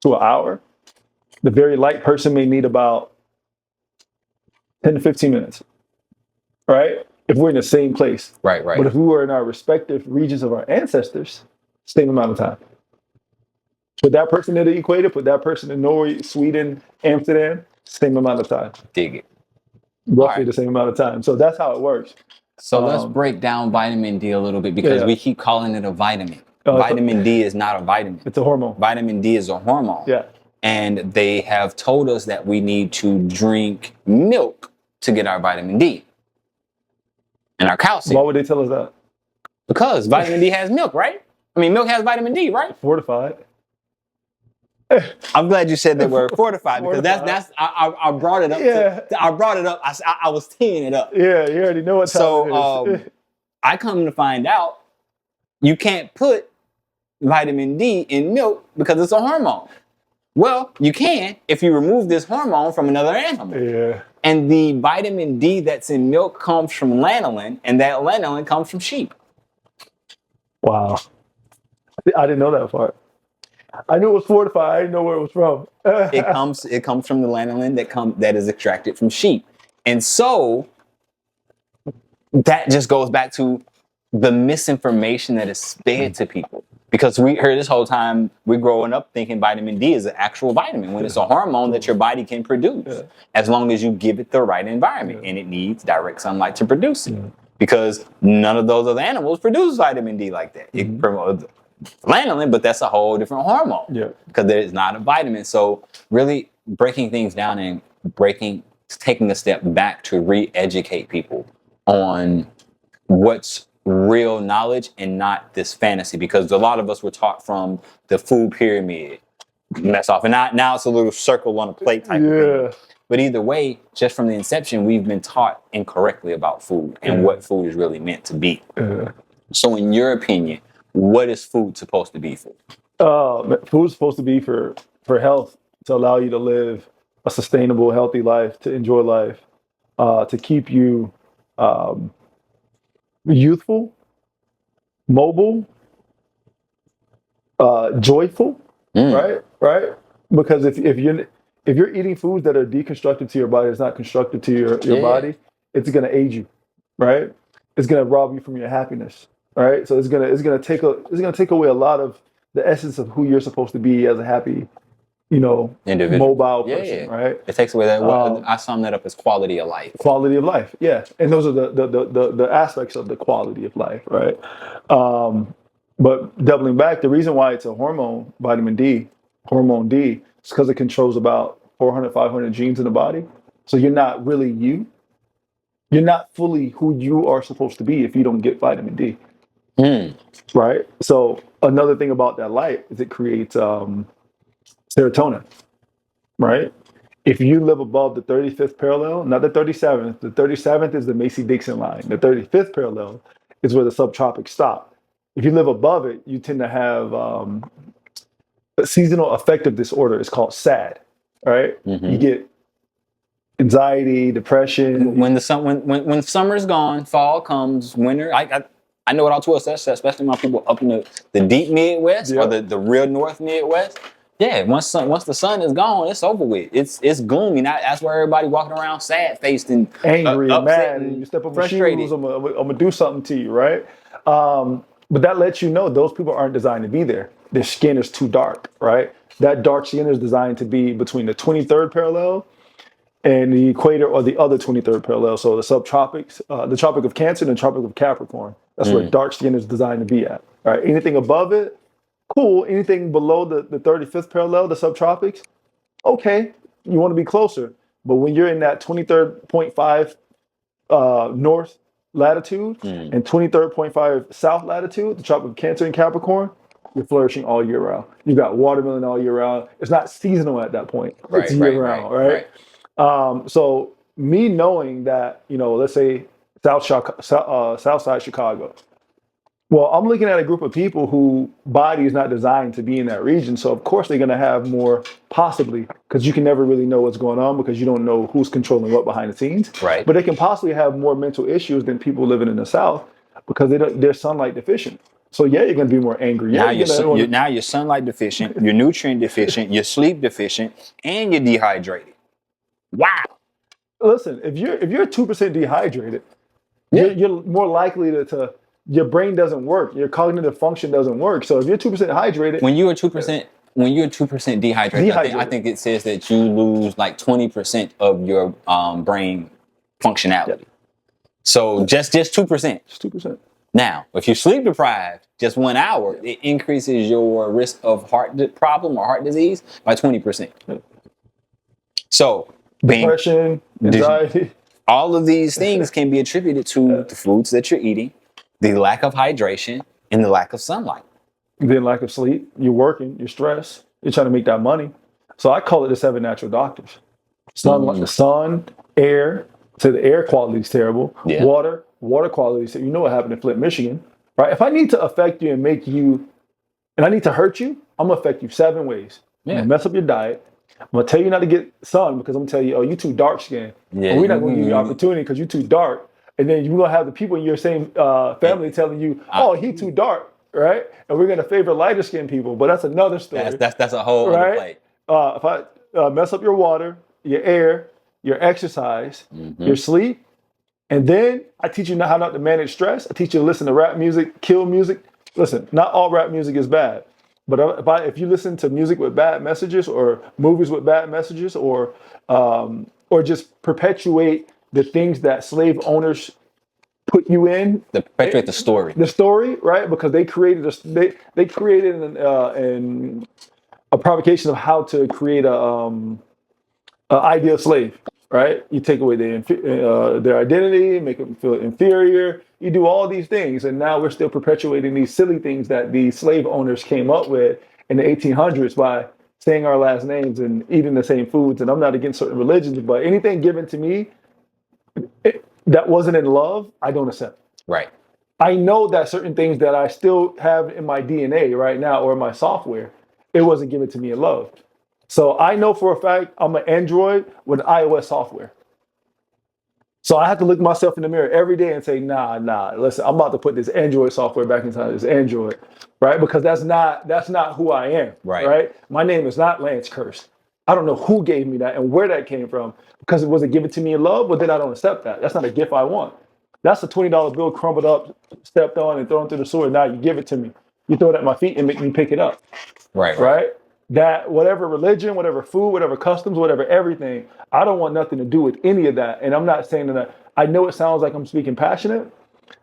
to an hour. The very light person may need about 10 to 15 minutes, right? If we're in the same place. Right. But if we were in our respective regions of our ancestors, same amount of time. Put that person in the equator, put that person in Norway, Sweden, Amsterdam, same amount of time. Dig it. Roughly the same amount of time. So that's how it works. So let's break down vitamin D a little bit because we keep calling it a vitamin. Vitamin D is not a vitamin. It's a hormone. Vitamin D is a hormone. Yeah. And they have told us that we need to drink milk to get our vitamin D. And our calcium. Why would they tell us that? Because vitamin D has milk, right? I mean, milk has vitamin D, right? Fortified. I'm glad you said that word fortified because that's I brought it up. Yeah. I brought it up. I was teeing it up. Yeah, you already know what time it is. I come to find out you can't put vitamin D in milk because it's a hormone. Well, you can if you remove this hormone from another animal. Yeah. And the vitamin D that's in milk comes from lanolin, and that lanolin comes from sheep. Wow. I didn't know that part. I knew it was fortified. I didn't know where it was from. It comes from the lanolin that is extracted from sheep. And so that just goes back to the misinformation that is fed to people. Because we heard this whole time, we're growing up thinking vitamin D is an actual vitamin when it's a hormone that your body can produce as long as you give it the right environment. And it needs direct sunlight to produce it. Because none of those other animals produce vitamin D like that. It promotes lanolin, but that's a whole different hormone. Yeah. Because it's not a vitamin. So really breaking things down and taking a step back to re-educate people on what's real knowledge and not this fantasy, because a lot of us were taught from the food pyramid. Mess off. And now it's a little circle on a plate type of thing. But either way, just from the inception, we've been taught incorrectly about food and what food is really meant to be. So in your opinion, what is food supposed to be for? Food's supposed to be for health, to allow you to live a sustainable, healthy life, to enjoy life, to keep you youthful, mobile, joyful, right? Because if you're eating foods that are deconstructive to your body, it's not constructive to your body, it's gonna age you, right? It's gonna rob you from your happiness, right? So it's gonna take away a lot of the essence of who you're supposed to be as a happy, individual, mobile person, right? It takes away that. I sum that up as quality of life. Quality of life, yeah. And those are the aspects of the quality of life, right? But doubling back, the reason why it's a hormone, hormone D, is because it controls about 400, 500 genes in the body. So you're not really you. You're not fully who you are supposed to be if you don't get vitamin D. Right? So another thing about that light is it creates serotonin, right? If you live above the 35th parallel, not the 37th, the 37th is the Macy-Dixon line. The 35th parallel is where the subtropics stop. If you live above it, you tend to have a seasonal affective disorder. It's called SAD, right? You get anxiety, depression. When when summer's gone, fall comes, winter. I know it all too well, especially my people up in the deep Midwest or the real North Midwest. Yeah, once the sun is gone, it's over with. It's gloomy. That's where everybody walking around sad faced and angry and mad. And you step on my shoes, I'm gonna do something to you, right? But that lets you know those people aren't designed to be there. Their skin is too dark, right? That dark skin is designed to be between the 23rd parallel and the equator, or the other 23rd parallel. So the subtropics, the Tropic of Cancer and the Tropic of Capricorn. That's where dark skin is designed to be at. All right. Anything above it, cool. Anything below the 35th parallel, the subtropics, okay. You want to be closer. But when you're in that 23rd.5 north latitude and 23rd.5 south latitude, the Tropic of Cancer and Capricorn, you're flourishing all year round. You got watermelon all year round. It's not seasonal at that point. It's year round, right? So me knowing that, let's say South Side Chicago. Well, I'm looking at a group of people who body is not designed to be in that region. So of course they're going to have more, possibly, because you can never really know what's going on because you don't know who's controlling what behind the scenes. Right. But they can possibly have more mental issues than people living in the South because they're sunlight deficient. So yeah, you're going to be more angry. Now you're sunlight deficient, you're nutrient deficient, you're sleep deficient, and you're dehydrated. Wow. Listen, if you're 2% dehydrated, you're more likely to your brain doesn't work, your cognitive function doesn't work. So if you're 2% hydrated, when you're 2% dehydrated, I think it says that you lose like 20% of your brain functionality. Yeah. So just 2%. Just 2%. Now, if you sleep deprived just 1 hour, it increases your risk of heart problem or heart disease by 20%. Yeah. So depression, anxiety, all of these things can be attributed to the foods that you're eating, the lack of hydration, and the lack of sunlight. Then lack of sleep. You're working, you're stressed, you're trying to make that money. So I call it the 7 natural doctors. The sun, air. So the air quality is terrible. Yeah. Water quality. So you know what happened in Flint, Michigan, right? If I need to affect you and make you, and I need to hurt you, I'm gonna affect you 7 ways. Yeah. I'm gonna mess up your diet. I'm gonna tell you not to get sun because I'm gonna tell you, oh, you too dark skinned. Yeah, we're not gonna give you the opportunity because you're too dark. And then you're gonna have the people in your same family telling you, oh, he too dark, right? And we're gonna favor lighter skinned people, but that's another story. That's a whole other plate. If I mess up your water, your air, your exercise, your sleep, and then I teach you how not to manage stress. I teach you to listen to rap music, kill music. Listen, not all rap music is bad. But if you listen to music with bad messages or movies with bad messages or just perpetuate the things that slave owners put you in, to perpetuate the story, right? Because they created a provocation of how to create a ideal slave, right? You take away their identity, make them feel inferior. You do all these things, and now we're still perpetuating these silly things that the slave owners came up with in the 1800s by saying our last names and eating the same foods. And I'm not against certain religions, but anything given to me that wasn't in love, I don't accept. Right. I know that certain things that I still have in my DNA right now or in my software, it wasn't given to me in love. So I know for a fact I'm an Android with iOS software. So I have to look myself in the mirror every day and say, nah, listen, I'm about to put this Android software back inside this Android, right? Because that's not who I am, right? My name is not Lance Kearse. I don't know who gave me that and where that came from because it wasn't given to me in love, but then I don't accept that. That's not a gift I want. That's a $20 bill crumbled up, stepped on and thrown through the sewer. Now you give it to me. You throw it at my feet and make me pick it up. Right? That whatever religion, whatever food, whatever customs, whatever everything, I don't want nothing to do with any of that. And I'm not saying that. I know it sounds like I'm speaking passionate,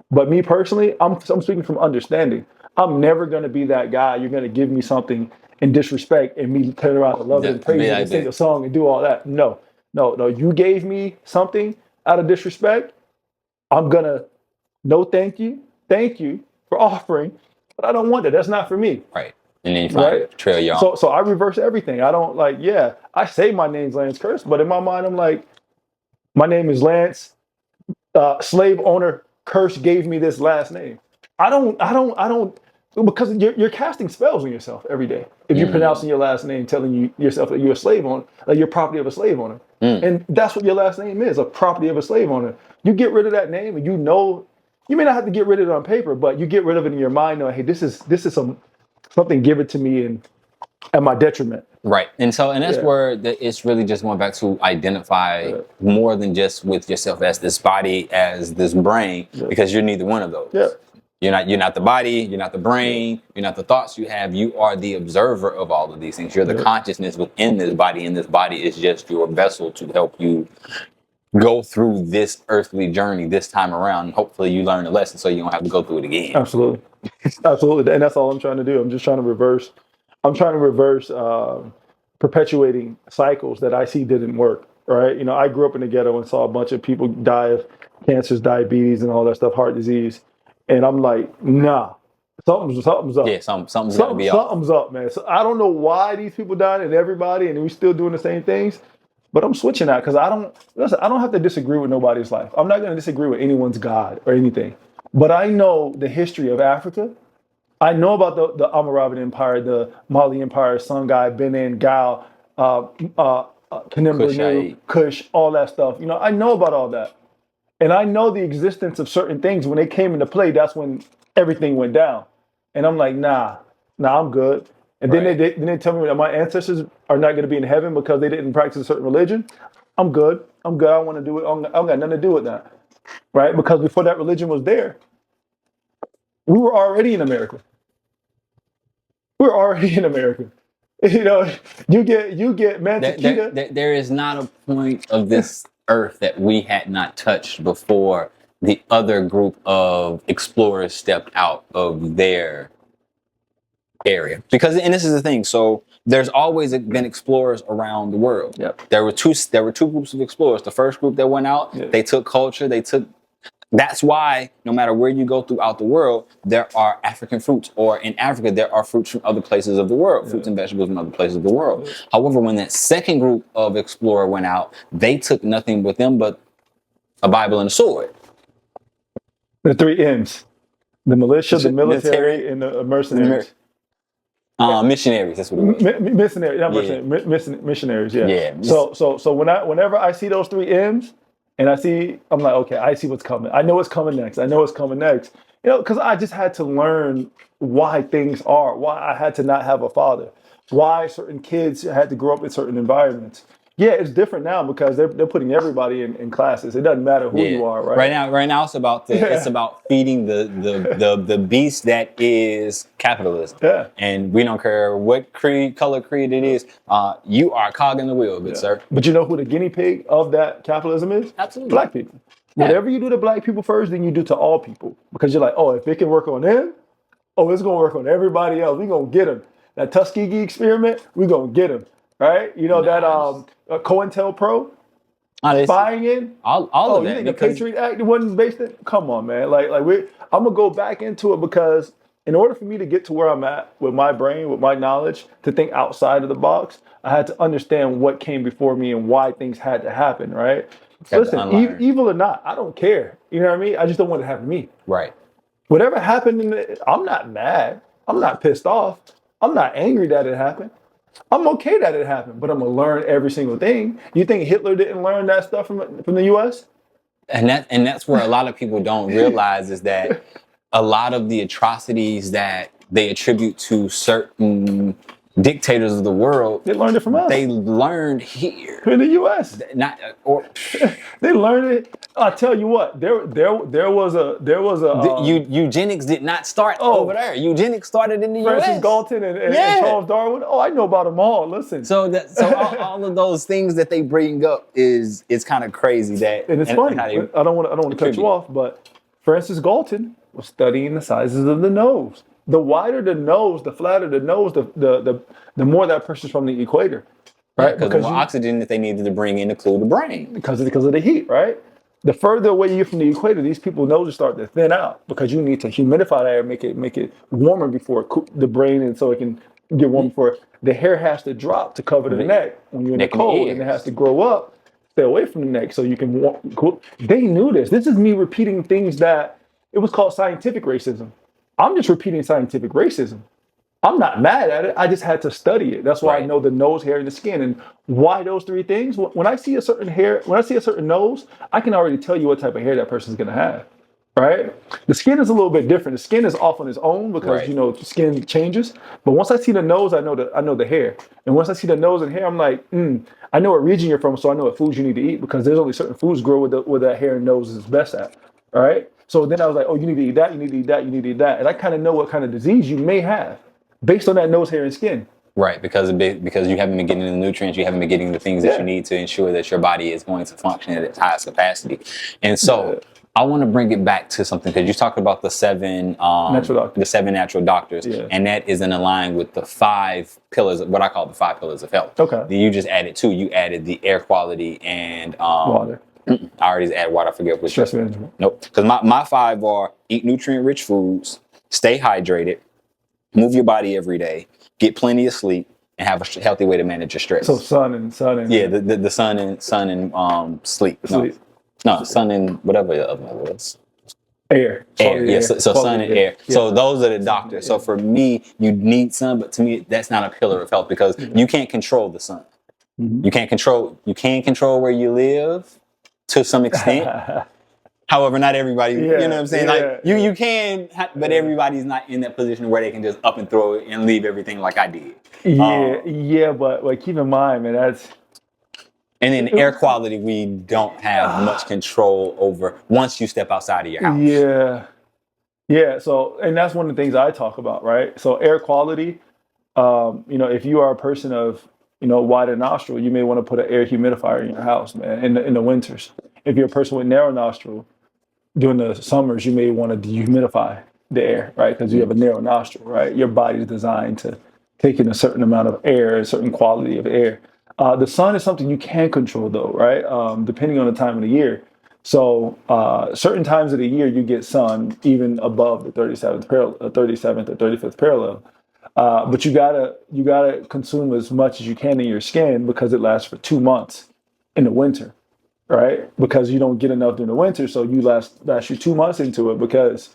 but me personally, I'm speaking from understanding. I'm never going to be that guy. You're going to give me something in disrespect and me turn around and love it and praise it and sing a song and do all that. No. You gave me something out of disrespect. I'm going to no thank you for offering, but I don't want that. That's not for me. Right. And then you find right? trail your own. So I reverse everything. I don't like, yeah, I say my name's Lance Kearse, but in my mind, I'm like, my name is Lance. Slave owner Kearse gave me this last name. I don't, because you're casting spells on yourself every day. If you're pronouncing your last name, telling you yourself that you're a slave owner, like you're property of a slave owner. And that's what your last name is, a property of a slave owner. You get rid of that name and you know, you may not have to get rid of it on paper, but you get rid of it in your mind knowing, hey, this is something given to me and at my detriment. Right. And that's where it's really just going back to identify more than just with yourself as this body, as this brain, because you're neither one of those. Yeah. You're not the body, you're not the brain, you're not the thoughts you have. You are the observer of all of these things. You're the consciousness within this body, and this body is just your vessel to help you go through this earthly journey this time around. And hopefully you learn a lesson so you don't have to go through it again. Absolutely. Absolutely. And that's all I'm trying to do. I'm just trying to reverse perpetuating cycles that I see didn't work. Right. You know, I grew up in the ghetto and saw a bunch of people die of cancers, diabetes, and all that stuff, heart disease. And I'm like, nah, something's up. Yeah, something's gotta be up. Something's up, man. So I don't know why these people died and everybody, and we still doing the same things. But I'm switching that because I don't have to disagree with nobody's life. I'm not going to disagree with anyone's God or anything. But I know the history of Africa. I know about the Almoravid Empire, the Mali Empire, Songhai, Benin, Gao, Kanem, Kush, all that stuff. You know, I know about all that. And I know the existence of certain things. When they came into play, that's when everything went down. And I'm like, nah, I'm good. And then they tell me that my ancestors are not going to be in heaven because they didn't practice a certain religion. I'm good. I don't want to do it. I don't got nothing to do with that. Right? Because before that religion was there, we were already in America. You know, you get Mantequilla. There is not a point of this earth that we had not touched before the other group of explorers stepped out of their area. And this is the thing. So there's always been explorers around the world. Yep. There were two groups of explorers. The first group that went out, they took culture, that's why no matter where you go throughout the world, there are African fruits, or in Africa, there are fruits from other places of the world, fruits and vegetables from other places of the world. However, when that second group of explorer went out, they took nothing with them but a Bible and a sword. The 3 M's: the militia, the military, and the mercenaries. Missionaries, that's what it was. Missionaries, yeah. So whenever I see those 3 M's, and I'm like, okay, I see what's coming. I know what's coming next. You know, because I just had to learn why things are, why I had to not have a father, why certain kids had to grow up in certain environments. Yeah, it's different now because they're putting everybody in classes. It doesn't matter who you are, right? Right now it's about feeding the beast that is capitalism. Yeah. And we don't care what color creed it is. You are a cog in the wheel, good sir. But you know who the guinea pig of that capitalism is? Absolutely. Black people. Yeah. Whatever you do to black people first, then you do to all people. Because you're like, oh, if it can work on them, it's going to work on everybody else. We're going to get them. That Tuskegee experiment, we're going to get them. Right? You know, that COINTELPRO spying in? All of that. You think the Patriot Act wasn't based in? Come on, man. I'm going to go back into it because in order for me to get to where I'm at with my brain, with my knowledge, to think outside of the box, I had to understand what came before me and why things had to happen, right? Listen, evil or not, I don't care. You know what I mean? I just don't want it to happen to me. Right. Whatever happened, I'm not mad. I'm not pissed off. I'm not angry that it happened. I'm okay that it happened, but I'm going to learn every single thing. You think Hitler didn't learn that stuff from the U.S.? And that's where a lot of people don't realize is that a lot of the atrocities that they attribute to certain dictators of the world, they learned it from us. They learned here in the U.S. They learned it. I tell you what, there was a eugenics did not start over there. Eugenics started in the U.S. Francis Galton and Charles Darwin. Oh, I know about them all. Listen. So all of those things that they bring up is kind of crazy. And it's funny. I don't want to cut you off, but Francis Galton was studying the sizes of the nose. The wider the nose, the flatter the nose, the more that person's from the equator, right? Because the more oxygen that they needed to bring in to cool the brain. Because of the heat, right? The further away you get from the equator, these people's noses start to thin out because you need to humidify that air, make it warmer before the brain, and so it can get warm before the hair has to drop to cover the neck when you're in the Neck and cold, ears. and it has to grow up, stay away from the neck so you can cool. They knew this. This is me repeating things that it was called scientific racism. I'm just repeating scientific racism. I'm not mad at it. I just had to study it. That's why I Right. know the nose, hair, and the skin. And why those three things? When I see a certain hair, when I see a certain nose, I can already tell you what type of hair that person's gonna have. Right? The skin is a little bit different. The skin is off on its own because Right. you know skin changes. But once I see the nose, I know the hair. And once I see the nose and hair, I'm like, I know what region you're from, so I know what foods you need to eat because there's only certain foods grow where that hair and nose is best at. All right. So then I was like, oh, you need to eat that, you need to eat that, you need to eat that. And I kind of know what kind of disease you may have based on that nose, hair, and skin. Right, because you haven't been getting the nutrients, you haven't been getting the things that Yeah. you need to ensure that your body is going to function at its highest capacity. And so I want to bring it back to something because you talked about the seven natural doctors, Yeah. and that is in line with the 5 pillars, what I call the 5 pillars of health. Okay. Then you just added 2. You added the air quality and Water. I already added water. I forget which. Stress management. Nope. Because my 5 are eat nutrient-rich foods, stay hydrated, move your body every day, get plenty of sleep, and have a healthy way to manage your stress. So sun and yeah, the sun and sleep. Sleep. No, sun and whatever the other one was. Air. Air. Yeah, so sun Quality and air. Yeah. So those are the doctors. So for me, you need sun, but to me, that's not a pillar of health because you can't control the sun. Mhm. You can control where you live to some extent. However, not everybody, you know what I'm saying? Like you can, but everybody's not in that position where they can just up and throw it and leave everything like I did. But keep in mind, man, that's And then air quality, we don't have much control over once you step outside of your house. Yeah. So, and that's one of the things I talk about, right? So, air quality. If you are a person of wider nostril, you may want to put an air humidifier in your house, man. In the winters, if you're a person with narrow nostril, during the summers, you may want to dehumidify the air, right? Because you have a narrow nostril, right? Your body's designed to take in a certain amount of air, a certain quality of air. The sun is something you can control, though, right? Depending on the time of the year. So certain times of the year, you get sun even above the 37th or 35th parallel. But you gotta consume as much as you can in your skin because it lasts for 2 months in the winter, right? Because you don't get enough during the winter, so you last you 2 months into it because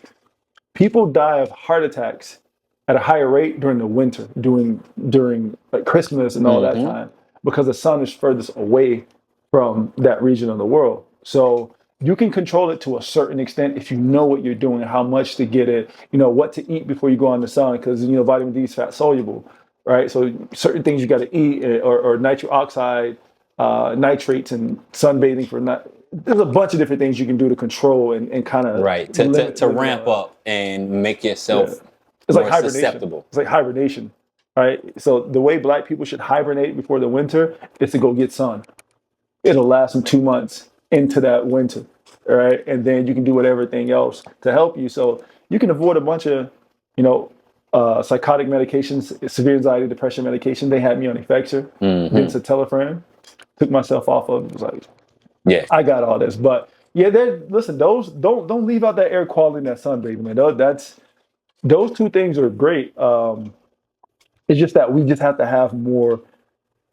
people die of heart attacks at a higher rate during the winter, during like Christmas and all that time, because the sun is furthest away from that region of the world. So you can control it to a certain extent if you know what you're doing, how much to get it, what to eat before you go on the sun, because vitamin D is fat soluble, right? So certain things you got to eat, or nitric oxide, nitrates, and sunbathing for not. There's a bunch of different things you can do to control and kind of to ramp up and make yourself it's more like hibernation. susceptible. It's like hibernation, right? So the way Black people should hibernate before the winter is to go get sun. It'll last them 2 months into that winter, all right? And then you can do everything else to help you. So you can avoid a bunch of, psychotic medications, severe anxiety, depression medication. They had me on Effexor, Benzodiazepine. Took myself off of it. Was like, Yeah. I got all this. But yeah, listen, those don't leave out that air quality and that sunbathing, man. Those two things are great. It's just that we just have to have more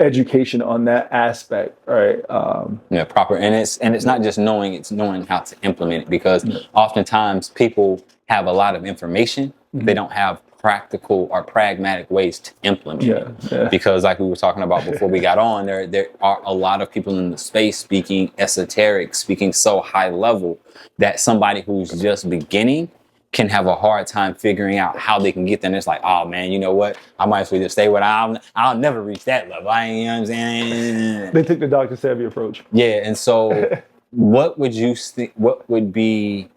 education on that aspect, right? Proper. And it's not just knowing, it's knowing how to implement it because oftentimes people have a lot of information. They don't have practical or pragmatic ways to implement it. Because like we were talking about before we got on, there are a lot of people in the space speaking esoteric, speaking so high level that somebody who's just beginning can have a hard time figuring out how they can get there. And it's like, oh man, you know what? I might as well just stay where I'll never reach that level. You know what I'm saying? They took the Dr. Savvy approach. Yeah. And so what would be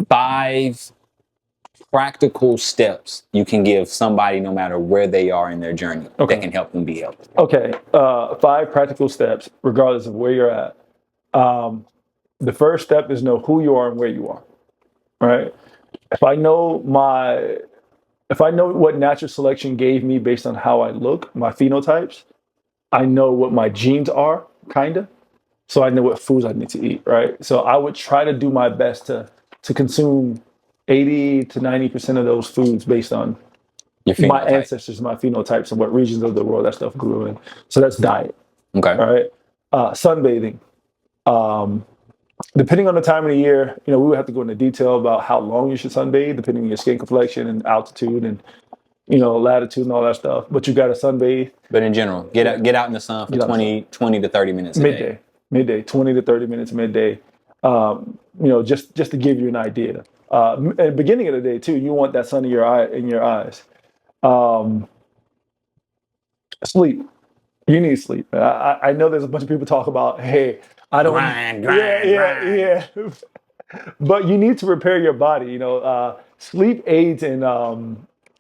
5 practical steps you can give somebody no matter where they are in their journey that can help them be healthy? Okay. 5 practical steps, regardless of where you're at. The first step is know who you are and where you are, right? If I know what natural selection gave me based on how I look, my phenotypes, I know what my genes are, kind of. so I know what foods I need to eat, right? So I would try to do my best to consume 80 to 90% of those foods based on Your my phenotype. ancestors, my phenotypes, and what regions of the world that stuff grew in. So that's diet. Okay. All right. Sunbathing. Depending on the time of the year, we would have to go into detail about how long you should sunbathe, depending on your skin complexion and altitude and latitude and all that stuff. But you got to sunbathe. But in general, get out in the sun for 20 to 30 minutes a day. Midday, 20 to 30 minutes midday. Just to give you an idea. At the beginning of the day too, you want that sun in your eyes. Sleep. You need sleep. I know there's a bunch of people talk about, hey, I don't grind. Yeah. But you need to repair your body. Sleep aids in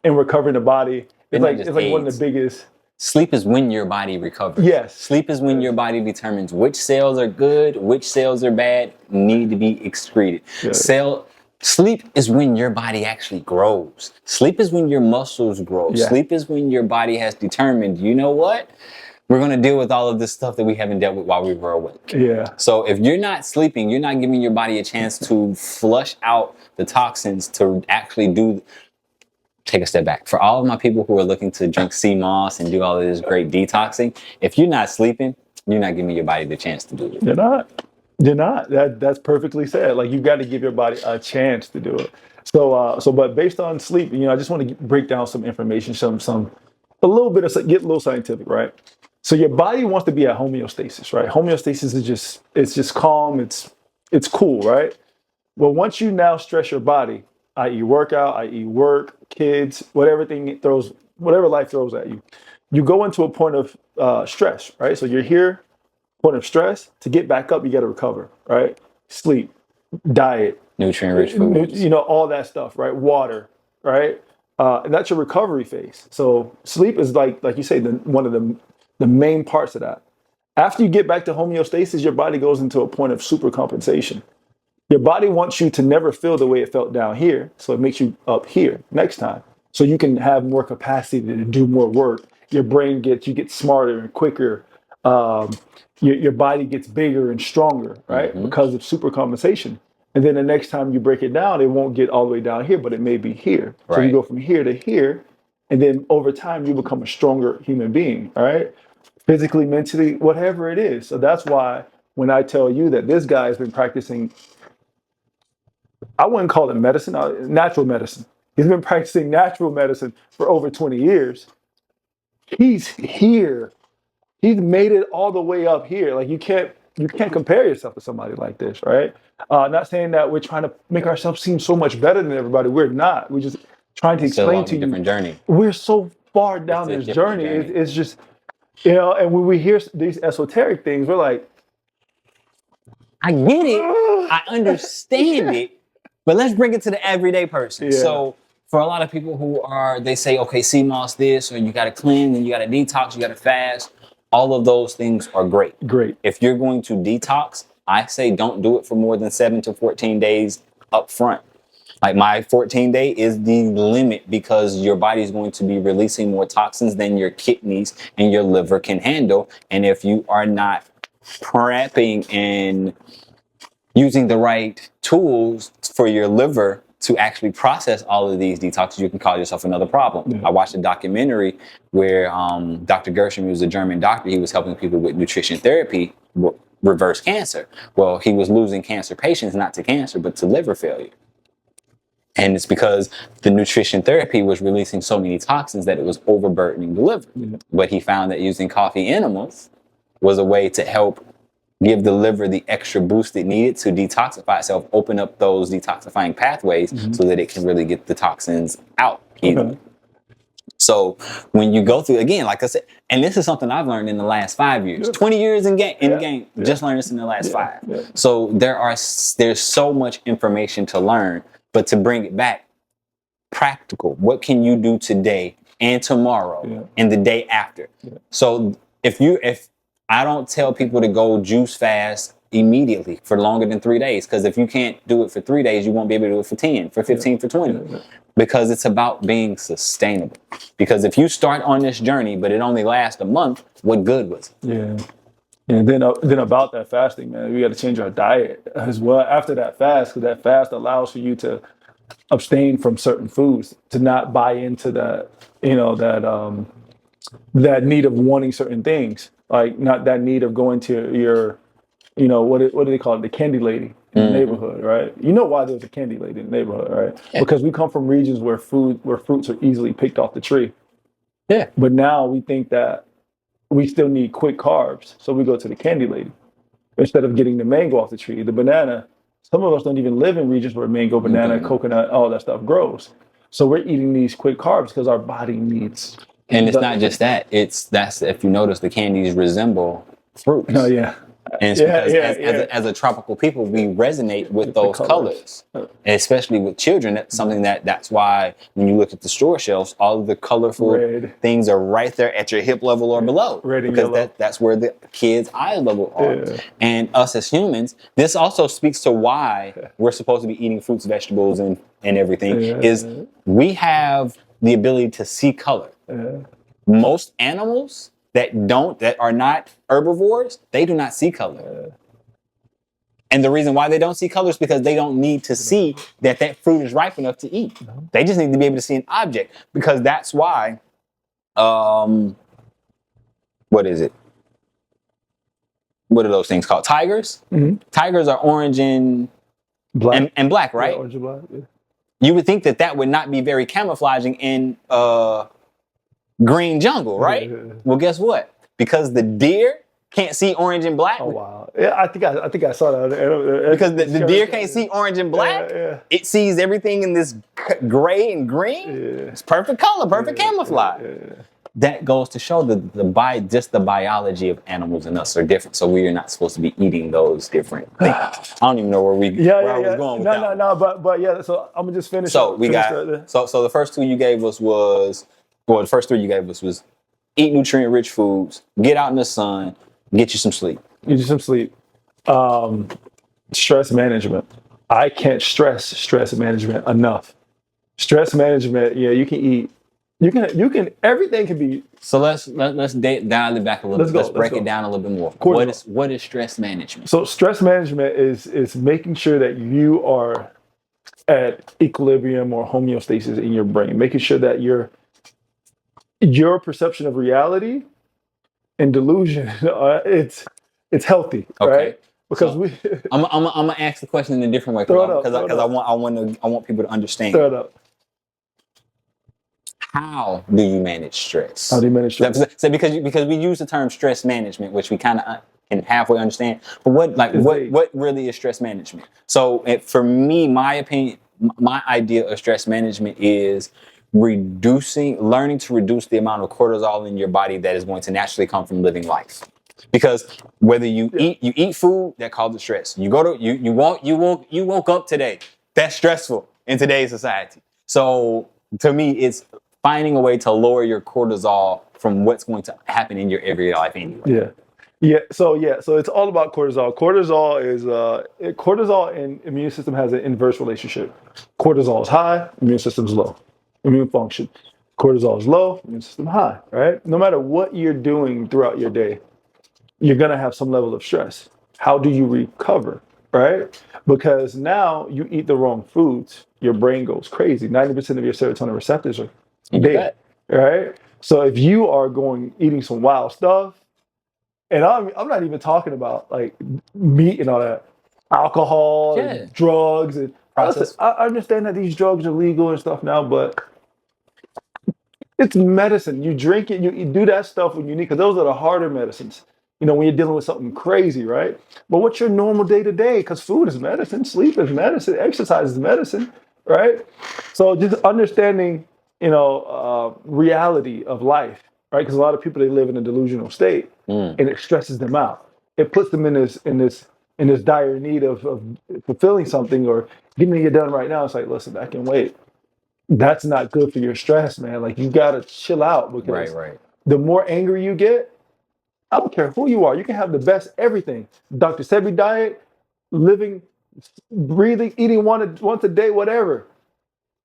recovering the body. It's like one of the biggest. Sleep is when your body recovers. Yes. Sleep is when your body determines which cells are good, which cells are bad, need to be excreted. Yes. Sleep is when your body actually grows. Sleep is when your muscles grow. Yeah. Sleep is when your body has determined, you know what? We're going to deal with all of this stuff that we haven't dealt with while we were awake. Yeah. So if you're not sleeping, you're not giving your body a chance to flush out the toxins to actually take a step back. For all of my people who are looking to drink sea moss and do all of this great detoxing, if you're not sleeping, you're not giving your body the chance to do it. You're not. That's perfectly said. Like, you got to give your body a chance to do it. But based on sleep, I just want to break down some information, a little bit of, get a little scientific, right? So your body wants to be at homeostasis, right? Homeostasis is just calm. It's cool, right? Well, once you now stress your body, i.e. workout, i.e. work, kids, whatever life throws at you, you go into a point of stress, right? So you're here, point of stress. To get back up, you got to recover, right? Sleep, diet, nutrient-rich foods, all that stuff, right? Water, right? And that's your recovery phase. So sleep is like you say, one of the main parts of that. After you get back to homeostasis, your body goes into a point of supercompensation. Your body wants you to never feel the way it felt down here, so it makes you up here next time, so you can have more capacity to do more work. Your brain get smarter and quicker. Your body gets bigger and stronger, right? Mm-hmm. Because of supercompensation. And then the next time you break it down, it won't get all the way down here, but it may be here. Right. So you go from here to here, and then over time you become a stronger human being, all right? Physically, mentally, whatever it is. So that's why when I tell you that this guy has been practicing, I wouldn't call it medicine, natural medicine. He's been practicing natural medicine for over 20 years. He's here. He's made it all the way up here. Like, you can't compare yourself to somebody like this, right? Not saying that we're trying to make ourselves seem so much better than everybody. We're not. We're just trying to explain to you. Different journey. We're so far down this journey. It's just, and when we hear these esoteric things, we're like, I get it. I understand it. But let's bring it to the everyday person. Yeah. So for a lot of people they say, okay, sea moss this, or you got to cleanse, and you got to detox, you got to fast. All of those things are great. Great. If you're going to detox, I say don't do it for more than 7 to 14 days up front. Like, my 14-day is the limit, because your body is going to be releasing more toxins than your kidneys and your liver can handle. And if you are not prepping and using the right tools for your liver to actually process all of these detoxes, you can cause yourself another problem. Yeah. I watched a documentary where Dr. Gershom, who was a German doctor, he was helping people with nutrition therapy reverse cancer. Well, he was losing cancer patients, not to cancer, but to liver failure. And it's because the nutrition therapy was releasing so many toxins that it was overburdening the liver. Yeah. But he found that using coffee enemas was a way to help give the liver the extra boost it needed to detoxify itself, open up those detoxifying pathways, mm-hmm. so that it can really get the toxins out easily. Okay. So when you go through, again, like I said, and this is something I've learned in the last 5 years, 20 years in the game, just learned this in the last 5. Yeah. So there's so much information to learn, but to bring it back practical, what can you do today and tomorrow and the day after? Yeah. So if I don't tell people to go juice fast immediately for longer than 3 days, because if you can't do it for 3 days, you won't be able to do it for 10, for 15, for 20, because it's about being sustainable. Because if you start on this journey, but it only lasts a month, what good was it? Yeah. And then about that fasting, man, we got to change our diet as well after that fast, because that fast allows for you to abstain from certain foods, to not buy into that, that need of wanting certain things, like not that need of going to your, what do they call it, the candy lady in the neighborhood, right? You know why there's a candy lady in the neighborhood, right? Yeah. Because we come from regions where fruits are easily picked off the tree. Yeah. But now we think that we still need quick carbs, so we go to the candy lady instead of getting the mango off the tree. The banana, some of us don't even live in regions where mango, banana, coconut, all that stuff grows. So we're eating these quick carbs because our body needs. And it's not just that. That's if you notice, the candies resemble fruits. Oh yeah. And it's because as a tropical people, we resonate with those colors. And especially with children. That's something that's why when you look at the store shelves, all of the colorful things are right there at your hip level or below. Red and because yellow. That's where the kids' eye level are. Yeah. And us as humans, this also speaks to why we're supposed to be eating fruits, vegetables, and everything, is we have the ability to see color. Most animals that are not herbivores, they do not see color. And the reason why they don't see color is because they don't need to see that fruit is ripe enough to eat. They just need to be able to see an object, because that's why, what is it? What are those things called? Tigers? Mm-hmm. Tigers are orange and black, right? Yeah, orange and black, yeah. You would think that would not be very camouflaging in green jungle, right? Well, guess what? Because the deer can't see orange and black. Oh wow! Yeah, I think I saw that. Because the deer can't see orange and black. It sees everything in this gray and green. It's perfect color, perfect camouflage. That goes to show that the biology of animals and us are different. So we are not supposed to be eating those different things. I don't even know where I was going with that. No, but yeah. So I'm gonna just finish. So we got. So the first two you gave us the first three you gave us was eat nutrient-rich foods, get out in the sun, get you some sleep. Stress management. I can't stress stress management enough. Stress management, you can eat. You can. Everything can be. So let's dial it back a little bit. Let's break it down a little bit more. What is stress management? So stress management is making sure that you are at equilibrium or homeostasis in your brain, making sure that your perception of reality and delusion, it's healthy, right? Because I'm gonna ask the question in a different way because I want people to understand. Throw it up. How do you manage stress? How do you manage stress? So because we use the term stress management, which we kind of can halfway understand, but what really is stress management? So for me, my opinion, my idea of stress management is learning to reduce the amount of cortisol in your body that is going to naturally come from living life. Because whether you eat food, that causes stress. You woke up today. That's stressful in today's society. So to me, it's finding a way to lower your cortisol from what's going to happen in your everyday life anyway. So it's all about cortisol. Cortisol and immune system has an inverse relationship. Cortisol is high, immune system is low. Immune function. Cortisol is low, immune system high, right? No matter what you're doing throughout your day, you're going to have some level of stress. How do you recover, right? Because now you eat the wrong foods, your brain goes crazy. 90% of your serotonin receptors are dead, right? So if you are eating some wild stuff, and I'm not even talking about like meat and all that, alcohol, and drugs, and process. I understand that these drugs are legal and stuff now, but it's medicine. You drink it, you do that stuff when you need, because those are the harder medicines. When you're dealing with something crazy, right? But what's your normal day to day? Because food is medicine, sleep is medicine, exercise is medicine, right? So just understanding, reality of life, right? Because a lot of people, they live in a delusional state, and it stresses them out. It puts them in this dire need of fulfilling something or getting it done right now. It's like, listen, I can wait. That's not good for your stress, man. Like, you gotta chill out, because the more angry you get, I don't care who you are. You can have the best everything. Dr. Sebi diet, living, breathing, eating once a day, whatever.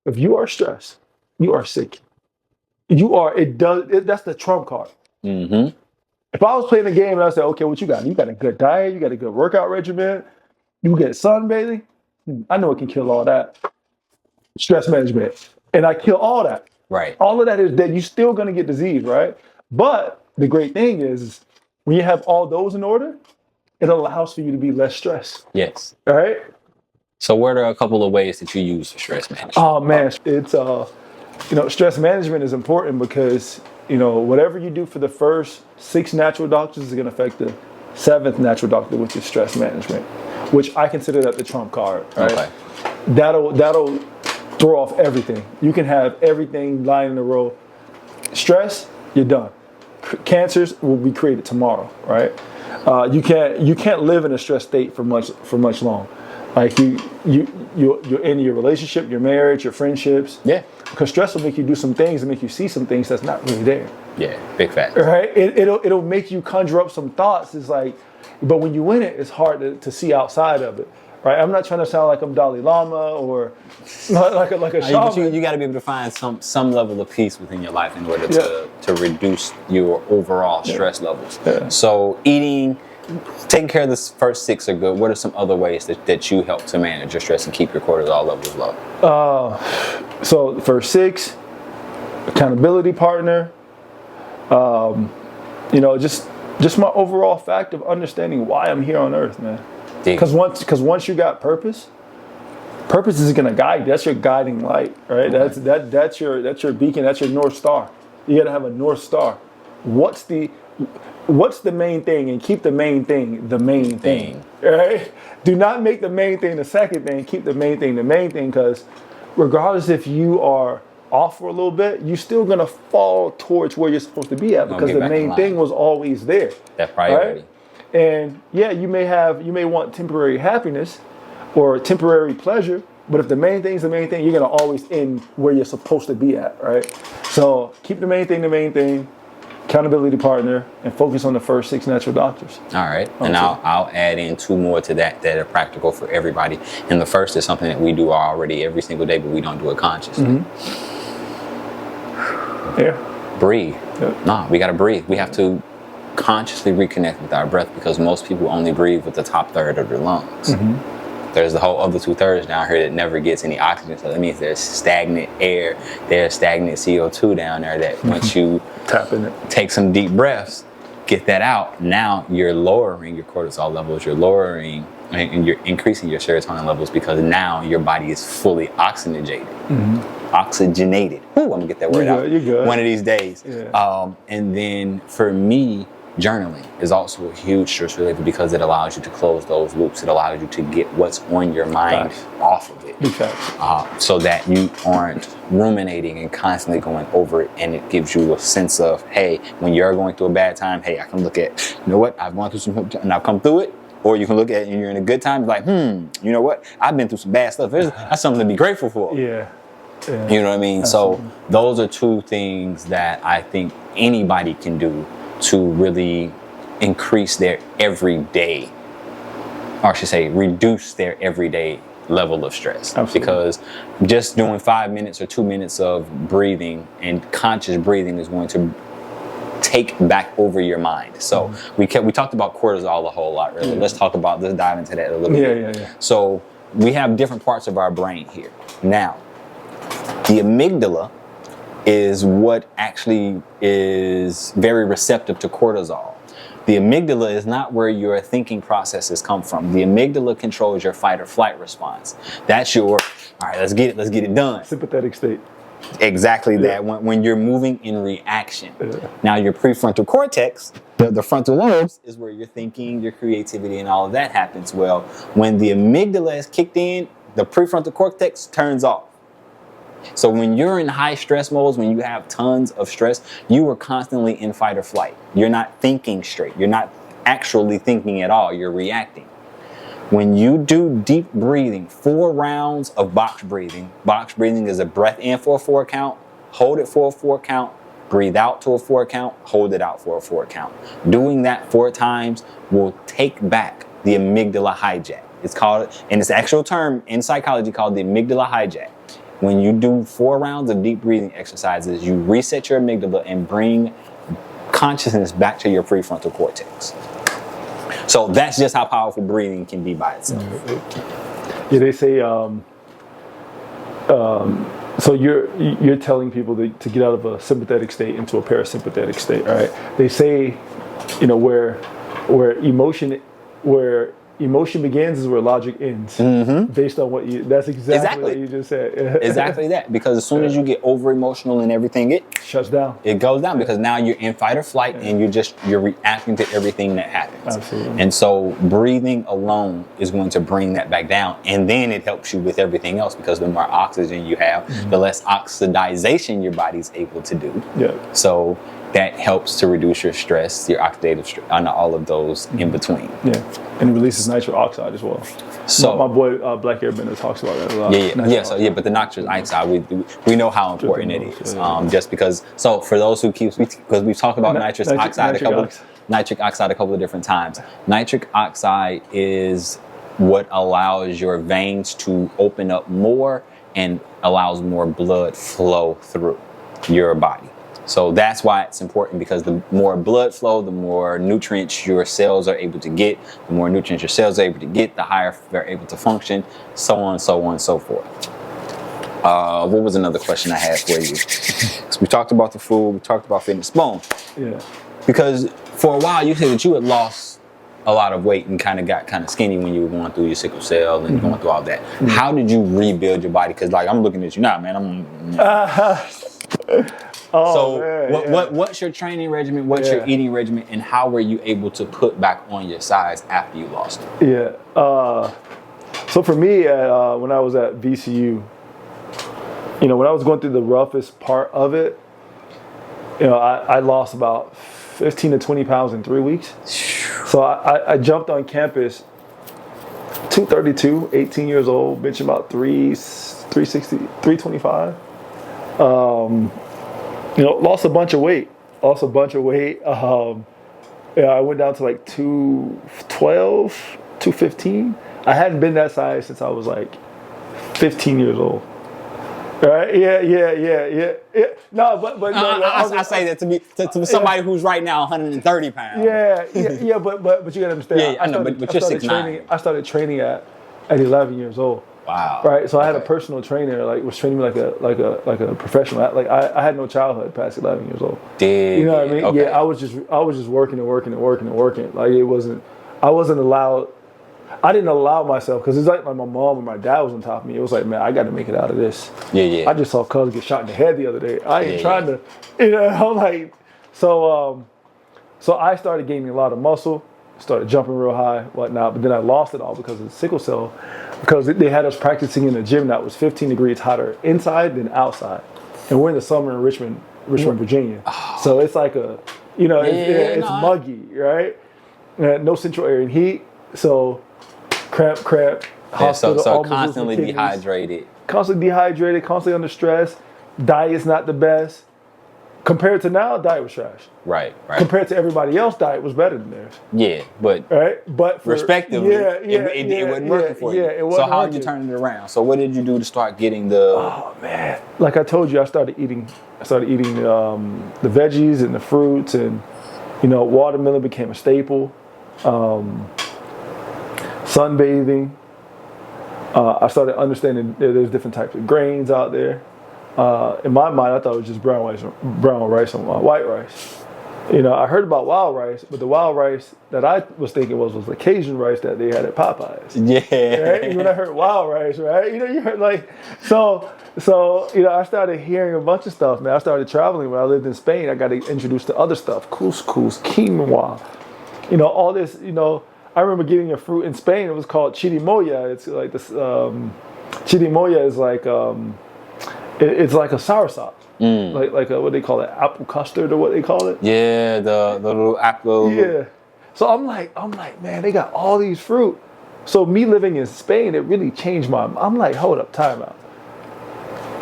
If you are stressed, you are sick. That's the trump card. Mm-hmm. If I was playing a game and I said, okay, what you got? You got a good diet, you got a good workout regimen, you get sunbathing, I know it can kill all that. Stress management. And I kill all that. Right. All of that is that you're still going to get disease, right? But the great thing is when you have all those in order, it allows for you to be less stressed. Yes. All right? So what are a couple of ways that you use for stress management? Oh man, it's stress management is important because whatever you do for the first 6 natural doctors is going to affect the 7th natural doctor, which is stress management, which I consider that the trump card. Right? Okay. That'll throw off everything. You can have everything lying in a row. Stress, you're done. Cancers will be created tomorrow. Right? You can't live in a stress state for much long. Like you're in your relationship, your marriage, your friendships. Yeah. Because stress will make you do some things and make you see some things that's not really there. Yeah, big fact. Right? It'll make you conjure up some thoughts. It's like, but when you in it, it's hard to see outside of it. Right? I'm not trying to sound like I'm Dalai Lama or like a shaman. You got to be able to find some level of peace within your life in order to reduce your overall stress levels. Yeah. So taking care of the first 6 are good. What are some other ways that you help to manage your stress and keep your cortisol levels low? So the first 6, accountability partner, just my overall fact of understanding why I'm here on earth, man. Because once you got purpose is going to guide you. That's your guiding light, right? Okay. That's your beacon. That's your North Star. You got to have a North Star. What's the main thing, and keep the main thing the main thing, right? Do not make the main thing the second thing. Keep the main thing the main thing, because regardless if you are off for a little bit, you're still going to fall towards where you're supposed to be at, because the main thing was always there. That priority. Right? And yeah, you may want temporary happiness or temporary pleasure, but if the main thing is the main thing, you're going to always end where you're supposed to be at, right? So keep the main thing, accountability partner, and focus on the first 6 natural doctors. All right. And I'll add in 2 more to that are practical for everybody. And the first is something that we do already every single day, but we don't do it consciously. Mm-hmm. Yeah. Breathe. Yep. No, we got to breathe. We have to consciously reconnect with our breath, because most people only breathe with the top third of their lungs. Mm-hmm. There's the whole other 2/3 down here that never gets any oxygen. So that means there's stagnant air, there's stagnant CO2 down there that once you tap in it, take some deep breaths, get that out. Now you're lowering your cortisol levels, and you're increasing your serotonin levels, because now your body is fully oxygenated. Mm-hmm. Oxygenated. Ooh, I'm gonna get that word out. You're good. One of these days. Yeah. And then for me, journaling is also a huge stress reliever, because it allows you to close those loops. It allows you to get what's on your mind off of it, so that you aren't ruminating and constantly going over it. And it gives you a sense of, hey, when you're going through a bad time, hey, I can look at, you know what, I've gone through some and I've come through it. Or you can look at it and you're in a good time, like, you know what, I've been through some bad stuff. That's something to be grateful for. Yeah. You know what I mean? Absolutely. So those are 2 things that I think anybody can do to really increase their everyday, or I should say reduce their everyday level of stress. Absolutely. Because just doing 5 minutes or 2 minutes of breathing and conscious breathing is going to take back over your mind. So we talked about cortisol a whole lot earlier. Let's dive into that a little bit. Yeah. So we have different parts of our brain here. Now, the amygdala is what actually is very receptive to cortisol. The amygdala is not where your thinking processes come from. The amygdala controls your fight or flight response. That's your, all right, let's get it done. Sympathetic state. Exactly that, when you're moving in reaction. Now your prefrontal cortex, the frontal lobes, is where your thinking, your creativity, and all of that happens. Well, when the amygdala is kicked in, the prefrontal cortex turns off. So when you're in high stress modes, when you have tons of stress, you are constantly in fight or flight. You're not thinking straight. You're not actually thinking at all. You're reacting. When you do deep breathing, 4 rounds of box breathing is a breath in for a 4 count, hold it for a 4 count, breathe out to a 4 count, hold it out for a 4 count. Doing that 4 times will take back the amygdala hijack. It's called, and it's the actual term in psychology called the amygdala hijack. When you do 4 rounds of deep breathing exercises, you reset your amygdala and bring consciousness back to your prefrontal cortex. So that's just how powerful breathing can be by itself. Yeah, they say. So you're telling people to get out of a sympathetic state into a parasympathetic state, right? They say, where emotion begins is where logic ends, based on that's exactly what you just said. Exactly that, because as soon as you get over emotional and everything, it shuts down. It goes down because now you're in fight or flight and you're reacting to everything that happens. Absolutely. And so breathing alone is going to bring that back down, and then it helps you with everything else because the more oxygen you have, the less oxidization your body's able to do. Yeah. So that helps to reduce your stress, your oxidative stress, and all of those in between. Yeah, and it releases nitric oxide as well. So my boy Black Airbender talks about that a lot. But the nitric oxide, we know how important it is. Just because. So for those who because we've talked about nitric oxide a couple of different times. Nitric oxide is what allows your veins to open up more and allows more blood flow through your body. So that's why it's important, because the more blood flow, the more nutrients your cells are able to get. The more nutrients your cells are able to get, the higher they're able to function, so on, so on, so forth. What was another question I had for you? So we talked about the food, we talked about fitness. Boom. Yeah. Because for a while you said that you had lost a lot of weight and got skinny when you were going through your sickle cell and going through all that. How did you rebuild your body? Because I'm looking at you now, man. What's your training regimen? What's your eating regimen? And how were you able to put back on your size after you lost it? Yeah. So for me, when I was at VCU, when I was going through the roughest part of it, I lost about 15 to 20 pounds in 3 weeks. So I jumped on campus, 232, 18 years old, benching about 360, 325. Lost a bunch of weight. I went down to like 212, 215. I hadn't been that size since I was like 15 years old. Right? Yeah. No, but I say that to somebody who's right now 130 pounds. Yeah. But you gotta understand. Yeah, I know. But you're 6'9". I started training at 11 years old. Wow. Right. So I had a personal trainer, was training me like a professional. I had no childhood past 11 years old. You know what I mean? Okay. Yeah. I was just working. Like I wasn't allowed. I didn't allow myself, because it's like my mom or my dad was on top of me. It was like, man, I got to make it out of this. Yeah. I just saw Cuz get shot in the head the other day. I ain't trying to, I'm like, so I started gaining a lot of muscle, started jumping real high, whatnot. But then I lost it all because of the sickle cell, because they had us practicing in a gym that was 15 degrees hotter inside than outside. And we're in the summer in Richmond, Virginia. Oh. So it's like it's muggy, right? No central area heat. So cramp, hospital. So constantly dehydrated. Constantly under stress. Diet's not the best. Compared to now, diet was trash. Right. Compared to everybody else, diet was better than theirs. Yeah, but respectively, it wasn't working for you. Yeah, it wasn't. So how did you turn it around? So what did you do to start getting the? Oh man, like I told you, I started eating the veggies and the fruits, and watermelon became a staple. Sunbathing. I started understanding there's different types of grains out there. In my mind, I thought it was just brown rice and white rice. I heard about wild rice, but the wild rice that I was thinking was the Cajun rice that they had at Popeyes. Yeah. Right? When I heard wild rice, right? You heard so I started hearing a bunch of stuff, man. I started traveling when I lived in Spain. I got introduced to other stuff, couscous, quinoa, all this, I remember getting a fruit in Spain. It was called chirimoya. It's like this. Chirimoya is like it's like a soursop, like what they call it, apple custard or what they call it. Yeah, the little apple. Yeah. So I'm like, man, they got all these fruit. So me living in Spain, it really changed I'm like, hold up, time out.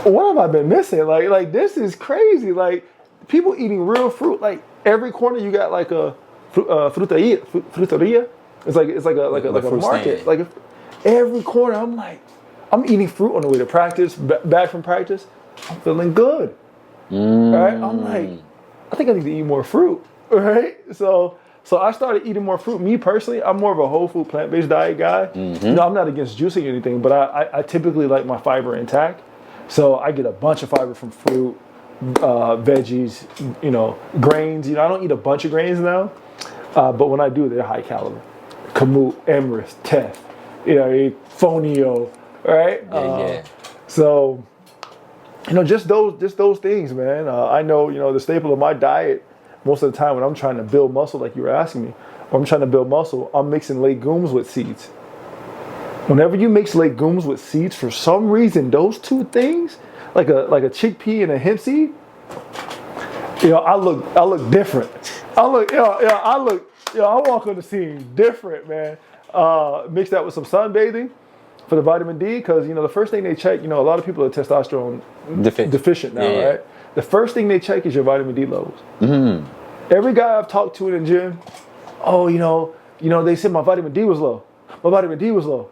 What have I been missing? Like this is crazy. Like people eating real fruit. Like every corner you got like a fruteria. It's like a market. Stand. Like every corner, I'm eating fruit on the way to practice, back from practice. I'm feeling good. Right? I'm like, I think I need to eat more fruit. right? So I started eating more fruit. Me personally, I'm more of a whole food, plant-based diet guy. I'm not against juicing or anything, but I typically like my fiber intact. So I get a bunch of fiber from fruit, veggies, grains. I don't eat a bunch of grains now, but when I do, they're high calorie. Kamut, emrys, teff, fonio, right? Yeah. So, just those things, man. I know, the staple of my diet most of the time when I'm trying to build muscle, like you were asking me, or I'm trying to build muscle, I'm mixing legumes with seeds. Whenever you mix legumes with seeds, for some reason, those two things, like a chickpea and a hemp seed, I look different. I walk on the scene different, man. Mix that with some sunbathing for the vitamin D, because the first thing they check, a lot of people are testosterone deficient now, right? The first thing they check is your vitamin D levels. Every guy I've talked to in the gym, they said my vitamin D was low. My vitamin D was low.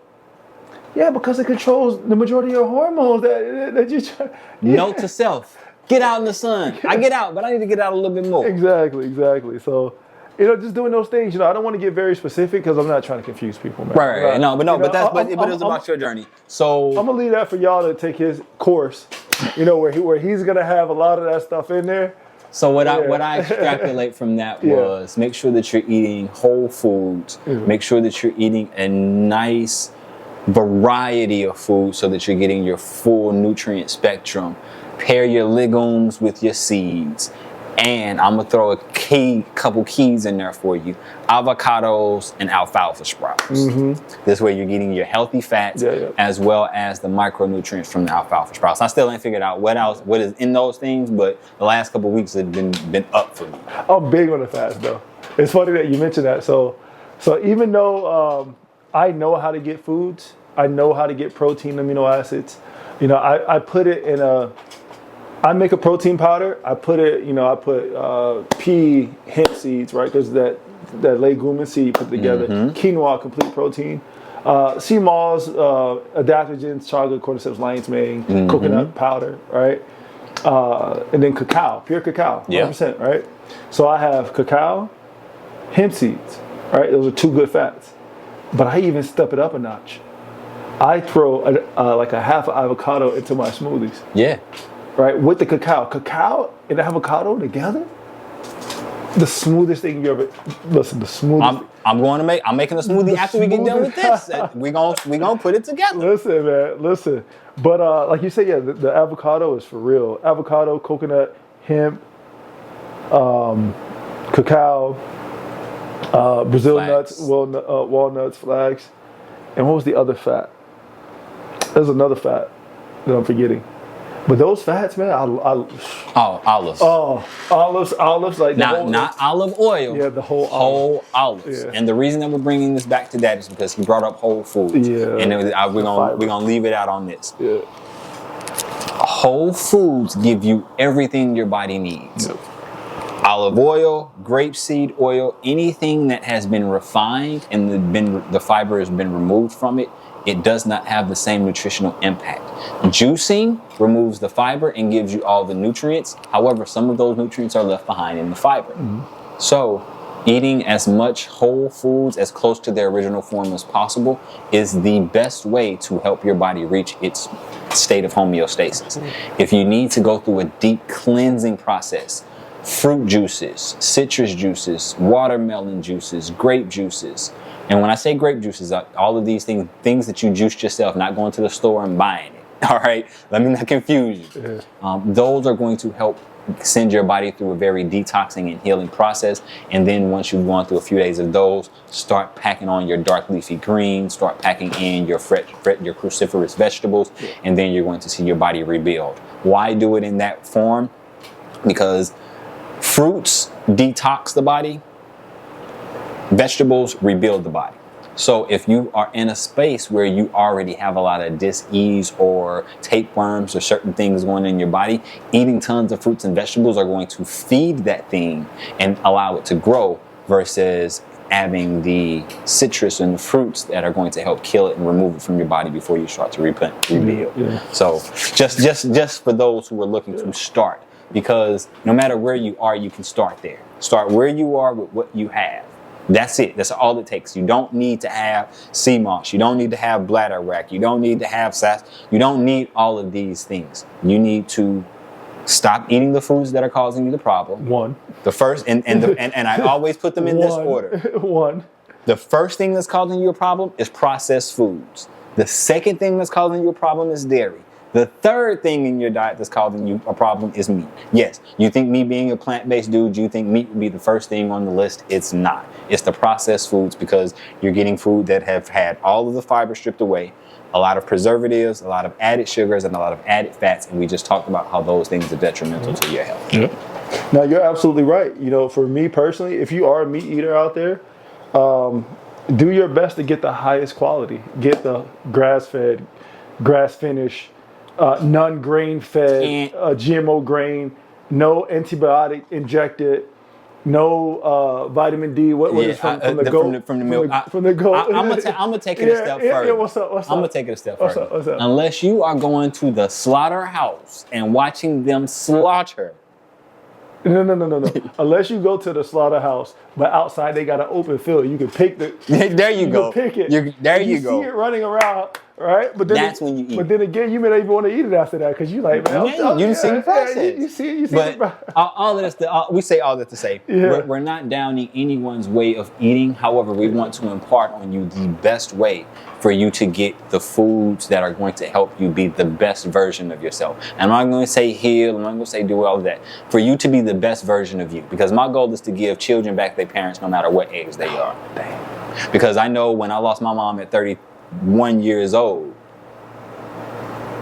Yeah, because it controls the majority of your hormones that you try. Note to self: get out in the sun. I get out, but I need to get out a little bit more. Exactly. So, just doing those things. I don't want to get very specific because I'm not trying to confuse people, man. Right. But it's about your journey. So I'm gonna leave that for y'all to take his course. Where he's gonna have a lot of that stuff in there. So what I extrapolate from that was make sure that you're eating whole foods. Make sure that you're eating a nice variety of food so that you're getting your full nutrient spectrum. Pair your legumes with your seeds. And I'm going to throw a couple keys in there for you. Avocados and alfalfa sprouts. This way you're getting your healthy fats as well as the micronutrients from the alfalfa sprouts. I still ain't figured out what is in those things, but the last couple of weeks have been up for me. I'm big on the fats, though. It's funny that you mentioned that. So even though I know how to get foods, I know how to get protein, amino acids, I put it in I make a protein powder. I put it, I put pea hemp seeds, right? Because that legume and seed put together. Quinoa, complete protein. Sea moss, adaptogens, chocolate, cordyceps, lion's mane, coconut powder, right? And then cacao, pure cacao, 100%, right? So I have cacao, hemp seeds, right? Those are two good fats. But I even step it up a notch. I throw like a half avocado into my smoothies. Yeah. Right, with the cacao and avocado together, the smoothest thing you ever. Listen, the smoothest. I'm making a smoothie after we get done with this. We gonna put it together. Listen, man, But like you said, the avocado is for real. Avocado, coconut, hemp, cacao, Brazil nuts, walnuts, flax, and what was the other fat? There's another fat that I'm forgetting. But those fats, man, olives. Oh, olives, like not olive oil. Yeah, the whole olives. Yeah. And the reason that we're bringing this back to that is because he brought up whole foods. Yeah. And we're gonna leave it out on this. Yeah. Whole foods give you everything your body needs. Yep. Olive oil, grapeseed oil, anything that has been refined and the fiber has been removed from it, it does not have the same nutritional impact. Juicing removes the fiber and gives you all the nutrients. However, some of those nutrients are left behind in the fiber. So eating as much whole foods as close to their original form as possible is the best way to help your body reach its state of homeostasis. If you need to go through a deep cleansing process, fruit juices, citrus juices, watermelon juices, grape juices. And when I say grape juices, all of these things that you juiced yourself, not going to the store and buying it. All right, let me not confuse you. Those are going to help send your body through a very detoxing and healing process. And then once you've gone through a few days of those, start packing on your dark leafy greens, start packing in your your cruciferous vegetables, and then you're going to see your body rebuild. Why do it in that form? Because fruits detox the body. Vegetables rebuild the body. So if you are in a space where you already have a lot of dis-ease or tapeworms or certain things going in your body, eating tons of fruits and vegetables are going to feed that thing and allow it to grow versus having the citrus and the fruits that are going to help kill it and remove it from your body before you start to rebuild. So just for those who are looking to start. because no matter where you are, you can start there. Start where you are with what you have. That's it. That's all it takes. You don't need to have CMOS. You don't need to have bladder wrack. You don't need to have SAS. You don't need all of these things. You need to stop eating the foods that are causing you the problem. One. The first, and I always put them in this order. One. The first thing that's causing you a problem is processed foods. The second thing that's causing you a problem is dairy. The third thing in your diet that's causing you a problem is meat. Yes, you think me being a plant-based dude, you think meat would be the first thing on the list. It's not. It's the processed foods, because you're getting food that have had all of the fiber stripped away, a lot of preservatives, a lot of added sugars, and a lot of added fats. And we just talked about how those things are detrimental to your health. Yeah. Now, you're absolutely right. You know, for me personally, if you are a meat eater out there, do your best to get the highest quality. Get the grass-fed, grass-finished, non-grain fed, GMO grain, no antibiotic injected, no vitamin D. What is from the goat? From the milk. From the goat. I'm gonna take it a step further. Yeah, what's up? I'm gonna take it a step further. What's up? Unless you are going to the slaughterhouse and watching them slaughter. No. Unless you go to the slaughterhouse, but outside they got an open field. You can pick the. There you go. Can pick it. You go. See it running around, right? But then that's when you eat. But then again, you may not even want to eat it after that, because you like, man, you didn't see the process. You see. But all of this, we say all that to say, we're not downing anyone's way of eating. However, we want to impart on you the best way for you to get the foods that are going to help you be the best version of yourself. And I'm not going to say heal, I'm not going to say do all of that. For you to be the best version of you. Because my goal is to give children back their parents no matter what age they are. Because I know when I lost my mom at 31 years old,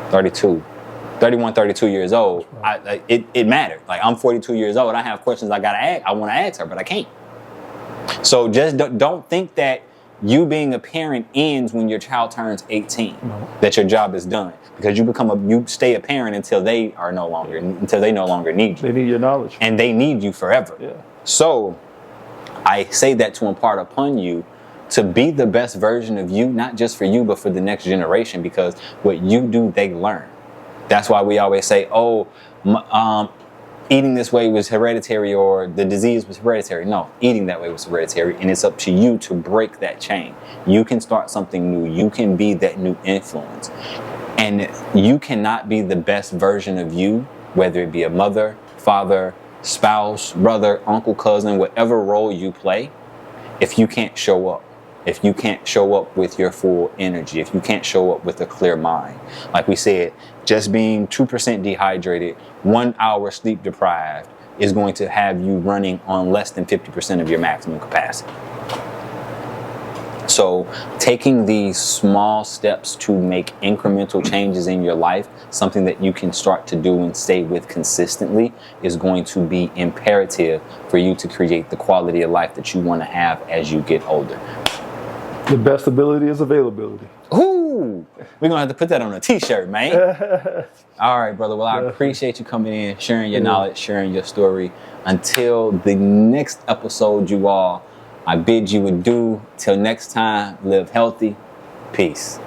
32 years old, it mattered. Like, I'm 42 years old, I have questions I want to ask her, but I can't. So just don't think that you being a parent ends when your child turns 18. No. That your job is done, because you stay a parent until they no longer need you. They need your knowledge, and they need you forever. Yeah. So I say that to impart upon you to be the best version of you, not just for you, but for the next generation, because what you do, they learn. That's why we always say, eating this way was hereditary, or the disease was hereditary. No, eating that way was hereditary, and it's up to you to break that chain. You can start something new. You can be that new influence. And you cannot be the best version of you, whether it be a mother, father, spouse, brother, uncle, cousin, whatever role you play, if you can't show up. If you can't show up with your full energy, if you can't show up with a clear mind. Like we said, just being 2% dehydrated, 1 hour sleep deprived is going to have you running on less than 50% of your maximum capacity. So taking these small steps to make incremental changes in your life, something that you can start to do and stay with consistently, is going to be imperative for you to create the quality of life that you want to have as you get older. The best ability is availability. Ooh, we're going to have to put that on a t-shirt, man. All right, brother. Well, I appreciate you coming in, sharing your knowledge, sharing your story. Until the next episode, you all, I bid you adieu. Till next time, live healthy. Peace.